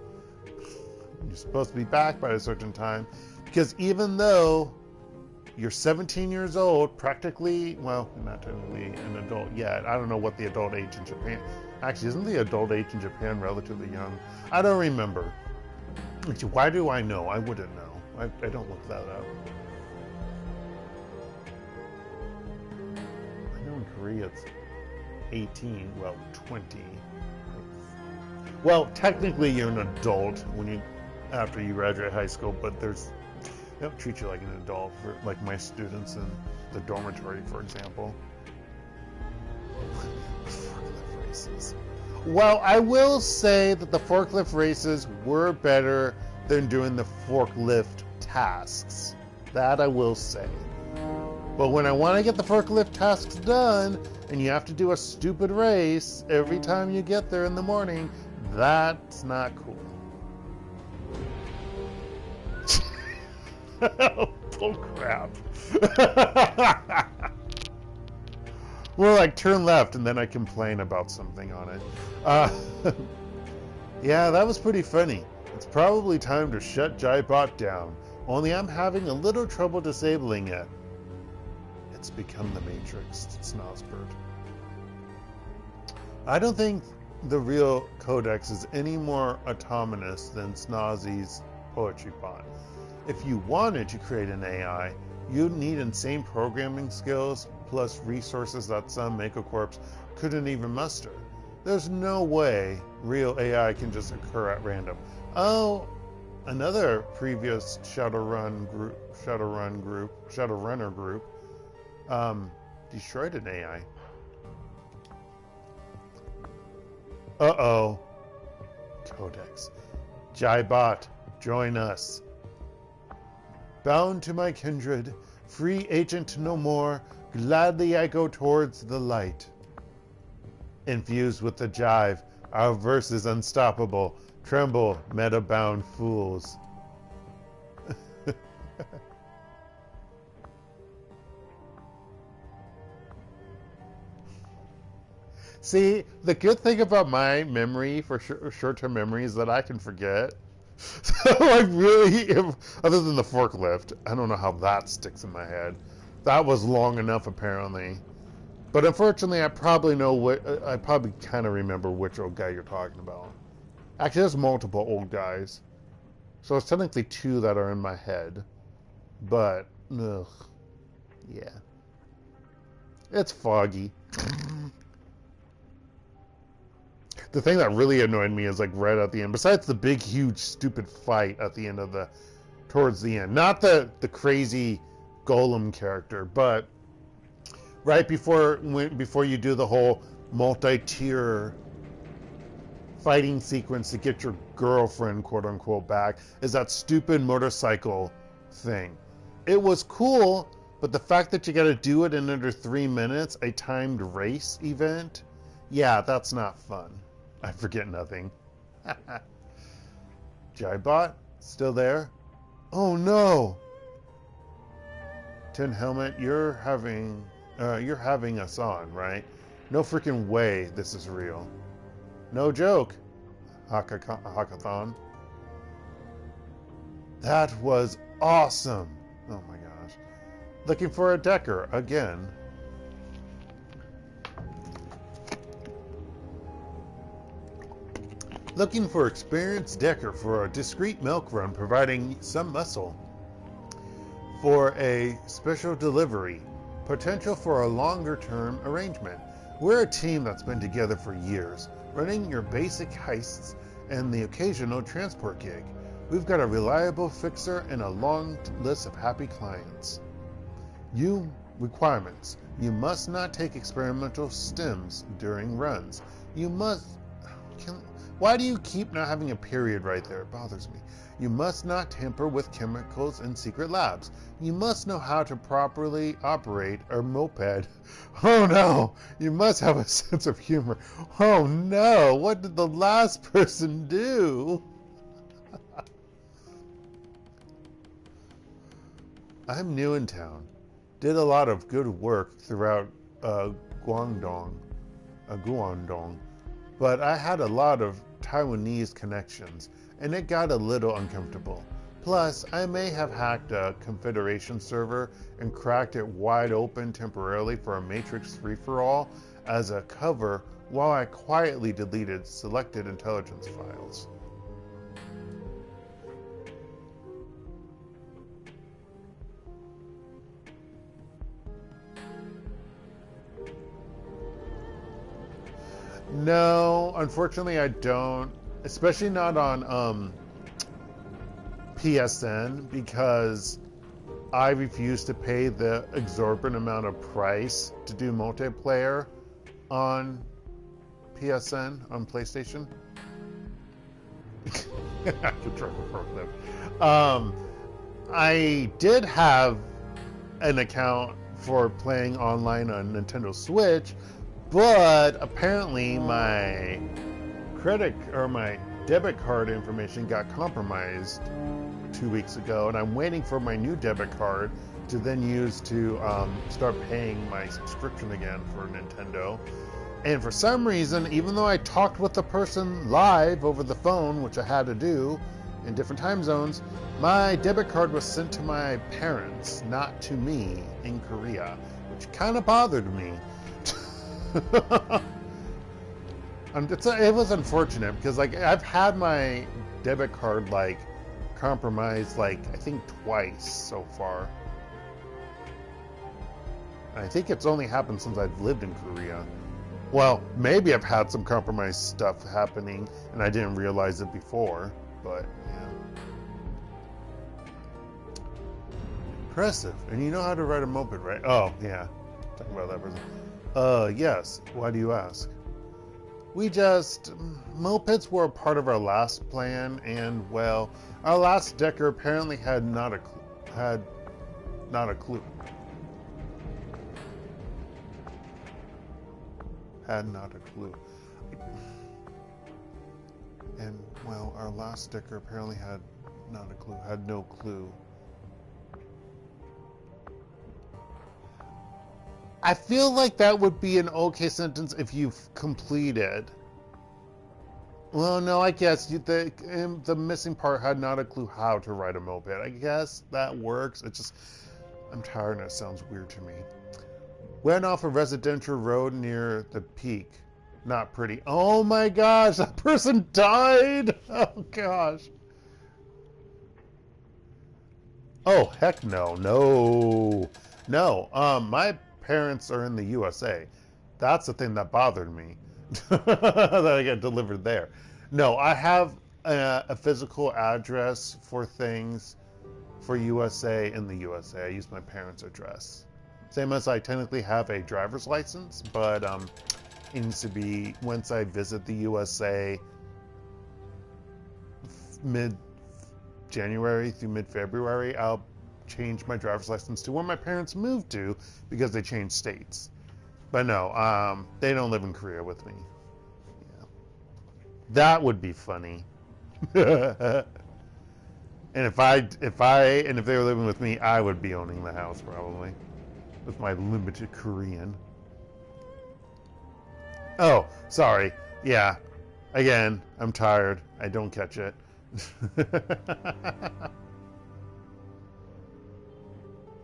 You're supposed to be back by a certain time, because even though you're 17 years old, practically, well, not technically an adult yet. I don't know what the adult age in Japan. Actually, isn't the adult age in Japan relatively young? I don't remember. Why do I know? I wouldn't know. I don't look that up. I know in Korea it's 18, well, 20. Well, technically you're an adult after you graduate high school, but they don't treat you like an adult, like my students in the dormitory, for example. Forklift races. Well, I will say that the forklift races were better than doing the forklift tasks. That I will say. But when I want to get the forklift tasks done, and you have to do a stupid race every time you get there in the morning, that's not cool. Bull crap. More like turn left and then I complain about something on it. Yeah, that was pretty funny. It's probably time to shut Jibot down. Only I'm having a little trouble disabling it. It's become the Matrix, Snosbird. I don't think the real Codex is any more autonomous than Snozzy's poetry bot. If you wanted to create an AI, you'd need insane programming skills plus resources that some megacorps couldn't even muster. There's no way real AI can just occur at random. Oh, another previous Shadowrunner group destroyed an AI. Uh-oh. Codex. Jibot, join us. Bound to my kindred, free agent no more, gladly I go towards the light. Infused with the jive, our verse is unstoppable. Tremble, meta-bound fools. See, the good thing about my memory for short-term memory is that I can forget. So I really, other than the forklift, I don't know how that sticks in my head. That was long enough, apparently. But unfortunately, I probably kind of remember which old guy you're talking about. Actually, there's multiple old guys. So it's technically 2 that are in my head. But, ugh. Yeah. It's foggy. The thing that really annoyed me is like right at the end, besides the big, huge, stupid fight at the end of towards the end. Not the crazy golem character, but right before you do the whole multi-tier fighting sequence to get your girlfriend, quote unquote, back, is that stupid motorcycle thing. It was cool, but the fact that you got to do it in under 3 minutes, a timed race event, yeah, that's not fun. I forget nothing. Jybot, still there? Oh no! Tin Helmet, you're having us on, right? No freaking way this is real. No joke. Hackathon. That was awesome. Oh my gosh. Looking for a decker again. Looking for experienced decker for a discreet milk run, providing some muscle. For a special delivery. Potential for a longer term arrangement. We're a team that's been together for years, running your basic heists and the occasional transport gig. We've got a reliable fixer and a long list of happy clients. Requirements. You must not take experimental stims during runs. You must... Why do you keep not having a period right there? It bothers me. You must not tamper with chemicals in secret labs. You must know how to properly operate a moped. Oh no! You must have a sense of humor. Oh no! What did the last person do? I'm new in town. Did a lot of good work throughout Guangdong, but I had a lot of Taiwanese connections, and it got a little uncomfortable. Plus, I may have hacked a Confederation server and cracked it wide open temporarily for a Matrix free-for-all as a cover while I quietly deleted selected intelligence files. No, unfortunately I don't. Especially not on PSN, because I refuse to pay the exorbitant amount of price to do multiplayer on PSN, on PlayStation. I could try to probe them. I did have an account for playing online on Nintendo Switch, but apparently my my debit card information got compromised 2 weeks ago, and I'm waiting for my new debit card to then use to start paying my subscription again for Nintendo. And for some reason, even though I talked with the person live over the phone, which I had to do in different time zones, my debit card was sent to my parents, not to me, in Korea, which kind of bothered me. It was unfortunate because like I've had my debit card like compromised like I think twice so far. I think it's only happened since I've lived in Korea. Well, maybe I've had some compromised stuff happening and I didn't realize it before, but yeah. Impressive. And you know how to ride a moped, right? Oh, yeah. Talking about that person. Yes. Why do you ask? Mopeds were a part of our last plan, and, well, our last decker apparently had not a clue. Had not a clue. And, well, our last sticker apparently had no clue. I feel like that would be an okay sentence if you've completed. Well, no, I guess the missing part had not a clue how to ride a moped. I guess that works. It's just, I'm tired and it sounds weird to me. Went off a residential road near the peak. Not pretty. Oh my gosh, that person died! Oh gosh. Oh, heck no. No. No. My parents are in the USA. That's the thing that bothered me. That I got delivered there. No, I have a physical address for things for USA in the USA. I use my parents' address. Same as I technically have a driver's license, but it needs to be once I visit the USA mid-January through mid-February, I'll change my driver's license to where my parents moved to because they changed states. But no, they don't live in Korea with me. Yeah. That would be funny. And if they were living with me, I would be owning the house probably with my limited Korean. Oh, sorry. Yeah. Again, I'm tired. I don't catch it.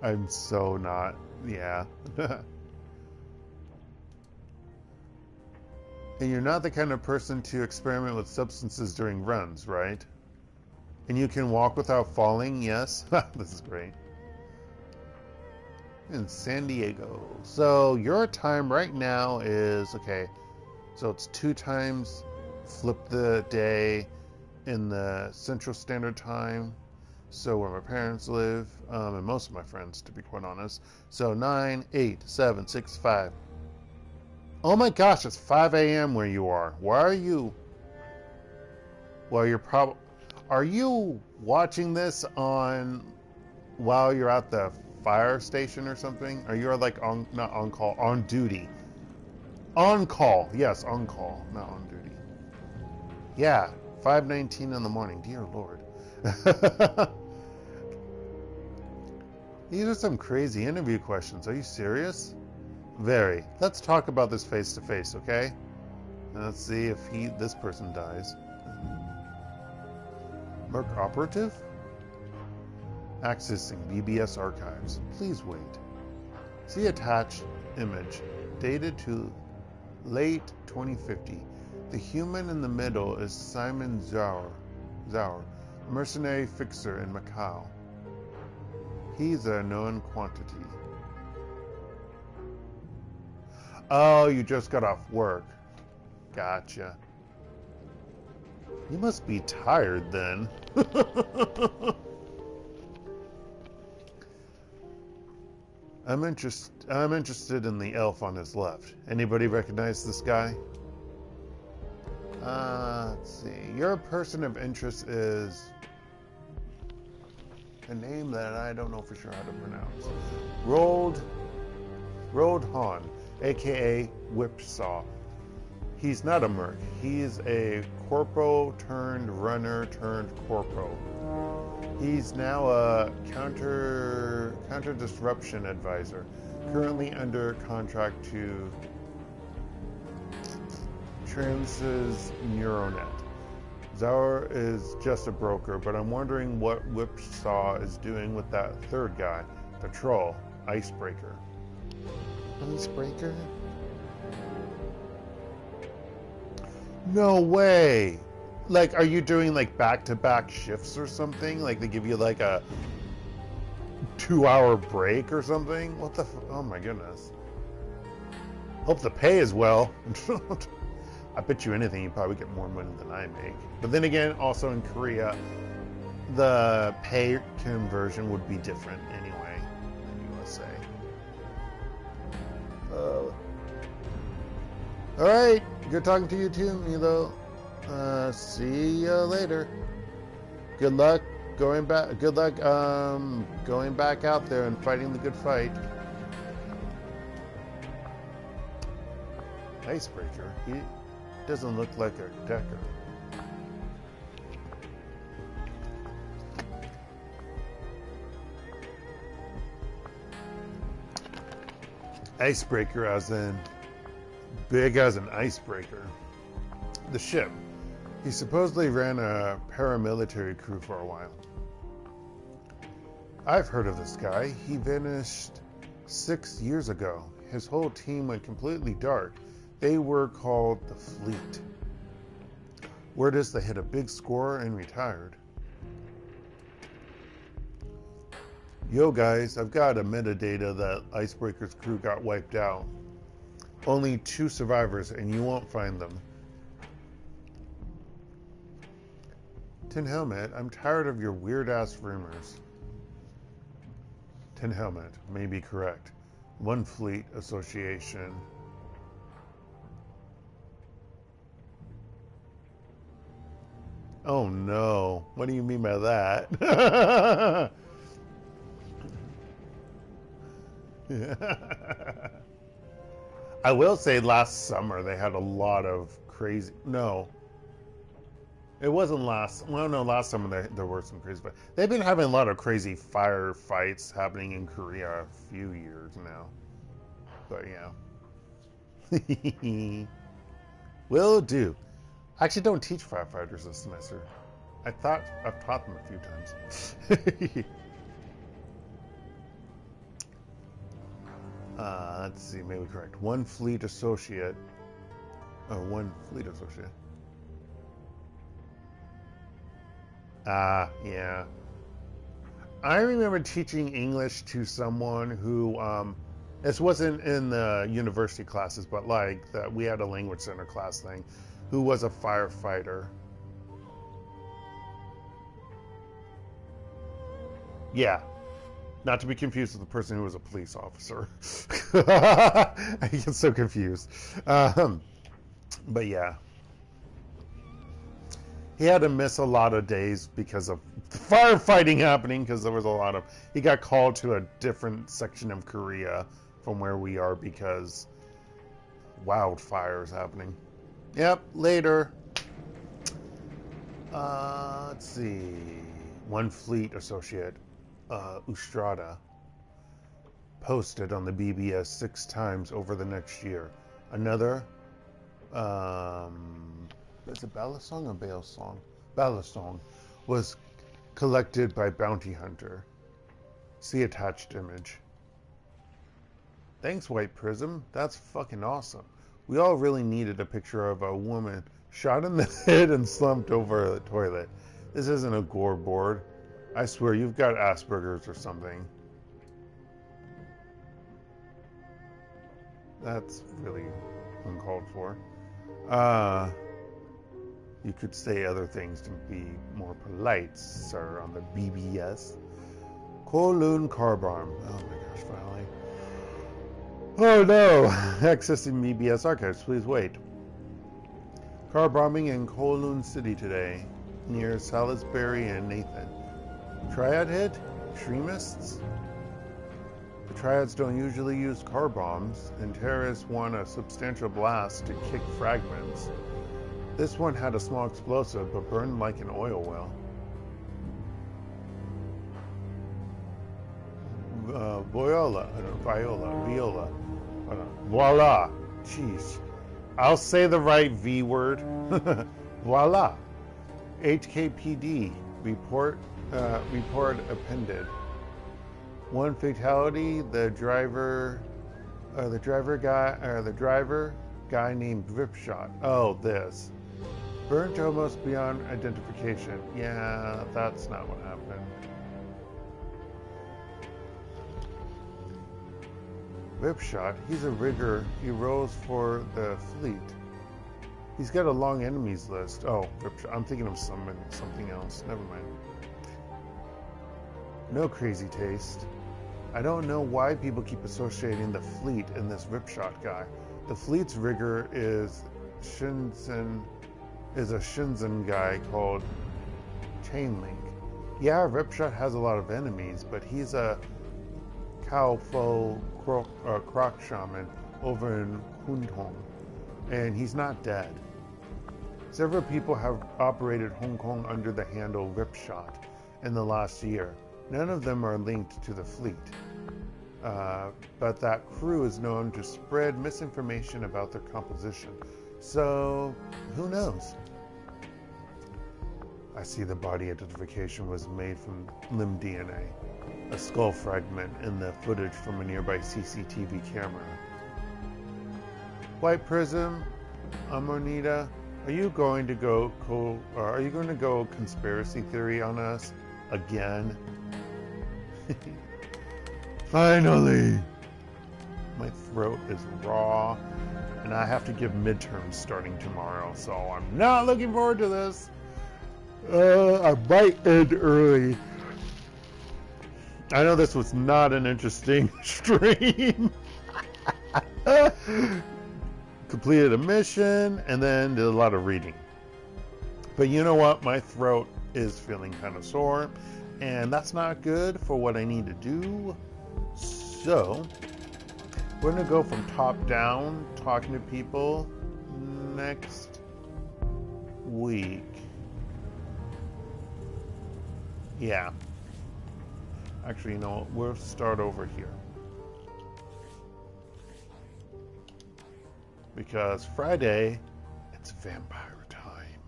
I'm so not. Yeah. And you're not the kind of person to experiment with substances during runs, right? And you can walk without falling, yes? This is great. In San Diego. So your time right now is, okay, so it's 2 times flip the day in the Central Standard Time. So where my parents live, and most of my friends, to be quite honest. So 9, 8, 7, 6, 5. Oh my gosh, it's 5 a.m. where you are. Why are you? Well, you're probably. Are you watching this while you're at the fire station or something? Or you're like not on call, on duty. On call, yes, on call, not on duty. Yeah, 5:19 in the morning. Dear Lord. These are some crazy interview questions. Are you serious? Very. Let's talk about this face to face, okay? Let's see if this person dies. Merc operative? Accessing BBS archives. Please wait. See attached image. Dated to late 2050. The human in the middle is Simon Zhao, mercenary fixer in Macau. He's a known quantity. Oh, you just got off work. Gotcha. You must be tired then. I'm interested in the elf on his left. Anybody recognize this guy? Let's see. Your person of interest is a name that I don't know for sure how to pronounce. Rold Han, A.K.A. Whipsaw. He's not a merc. He's a corpo turned runner turned corpo. He's now a counter disruption advisor, currently under contract to Trans's Neuronet. Zauer is just a broker, but I'm wondering what Whipsaw is doing with that third guy, the troll, Icebreaker. Icebreaker? No way! Like, are you doing like back-to-back shifts or something? Like they give you like a 2-hour break or something? What the oh my goodness. Hope the pay is well. I bet you anything you probably get more money than I make. But then again, also in Korea, the pay conversion would be different anyway than USA. Alright, good talking to you too, Milo. See you later. Good luck going back. Good luck going back out there and fighting the good fight. Icebreaker. He doesn't look like a decker. Icebreaker as in big as an icebreaker. The ship. He supposedly ran a paramilitary crew for a while. I've heard of this guy. He vanished 6 years ago. His whole team went completely dark. They were called the Fleet. Word is they hit a big score and retired. Yo guys, I've got a metadata that Icebreaker's crew got wiped out. Only 2 survivors and you won't find them. Tin Helmet, I'm tired of your weird ass rumors. Tin Helmet may be correct. One Fleet Association. Oh no, what do you mean by that? I will say last summer they had a lot of crazy, no. It wasn't last, well no, last summer there were some crazy, but they've been having a lot of crazy firefights happening in Korea a few years now. But yeah. Will do. I actually don't teach firefighters this semester. I've taught them a few times. Let's see, maybe correct. One Fleet Associate. Oh, One Fleet Associate. Yeah. I remember teaching English to someone who, this wasn't in the university classes, but like we had a language center class thing, who was a firefighter. Yeah. Not to be confused with the person who was a police officer. I get so confused. But yeah. He had to miss a lot of days because of firefighting happening, because there was a lot of... He got called to a different section of Korea from where we are because wildfires happening. Yep, later. Let's see. One Fleet Associate, Ustrada, posted on the BBS 6 times over the next year. Another, is it Balisong or Bailsong? Balisong was collected by Bounty Hunter. See attached image. Thanks, White Prism. That's fucking awesome. We all really needed a picture of a woman shot in the head and slumped over a toilet. This isn't a gore board. I swear you've got Asperger's or something. That's really uncalled for. You could say other things to be more polite, sir, on the BBS. Kowloon Car Bomb. Oh my gosh, finally. Oh no! Accessing BBS archives, please wait. Car bombing in Kowloon City today, near Salisbury and Nathan. Triad hit? Extremists? The Triads don't usually use car bombs, and terrorists want a substantial blast to kick fragments. This one had a small explosive, but burned like an oil well. Viola. Voila. Jeez. I'll say the right V word. Voila. HKPD. Report appended. One fatality. The driver guy named Ripshot. Oh, this. Burnt almost beyond identification. Yeah, that's not what happened. Ripshot, he's a rigger. He rows for the fleet. He's got a long enemies list. Oh, Ripshot. I'm thinking of something else. Never mind. No crazy taste. I don't know why people keep associating the fleet and this Ripshot guy. The fleet's rigger is a Shinzen guy called Chainlink. Yeah, Ripshot has a lot of enemies, but he's a Kaofo croc shaman over in Huntong, and he's not dead. Several people have operated Hong Kong under the handle Ripshot in the last year. None of them are linked to the fleet. But that crew is known to spread misinformation about their composition. So, who knows? I see the body identification was made from limb DNA, a skull fragment in the footage from a nearby CCTV camera. White Prism, Amonita, are you going to go conspiracy theory on us again? Finally! My throat is raw, and I have to give midterms starting tomorrow, so I'm not looking forward to this. I might end early. I know this was not an interesting stream. Completed a mission, and then did a lot of reading. But you know what? My throat is feeling kind of sore, and that's not good for what I need to do. So we're going to go from top down, talking to people next week. Yeah. Actually, you know what? We'll start over here. Because Friday, it's vampire time.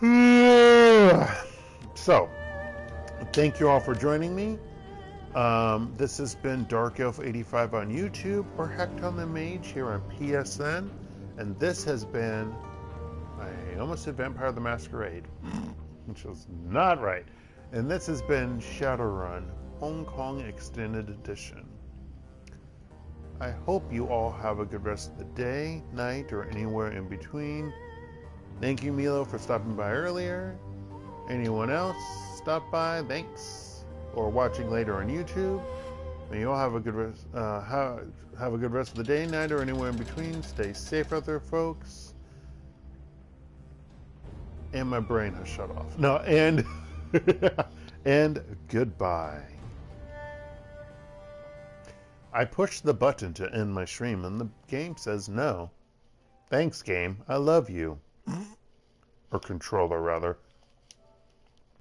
Yeah. So, thank you all for joining me. This has been DarkElf85 on YouTube, or HektontheMage here on PSN. And this has been, I almost said Vampire the Masquerade, which was not right. And this has been Shadowrun Hong Kong Extended Edition. I hope you all have a good rest of the day, night, or anywhere in between. Thank you, Milo, for stopping by earlier. Anyone else stop by? Thanks. Or watching later on YouTube. May you all have a good rest. Have a good rest of the day, night, or anywhere in between. Stay safe out there, folks. And my brain has shut off. No, and and goodbye. I pushed the button to end my stream, and the game says no. Thanks, game. I love you. Or controller, rather.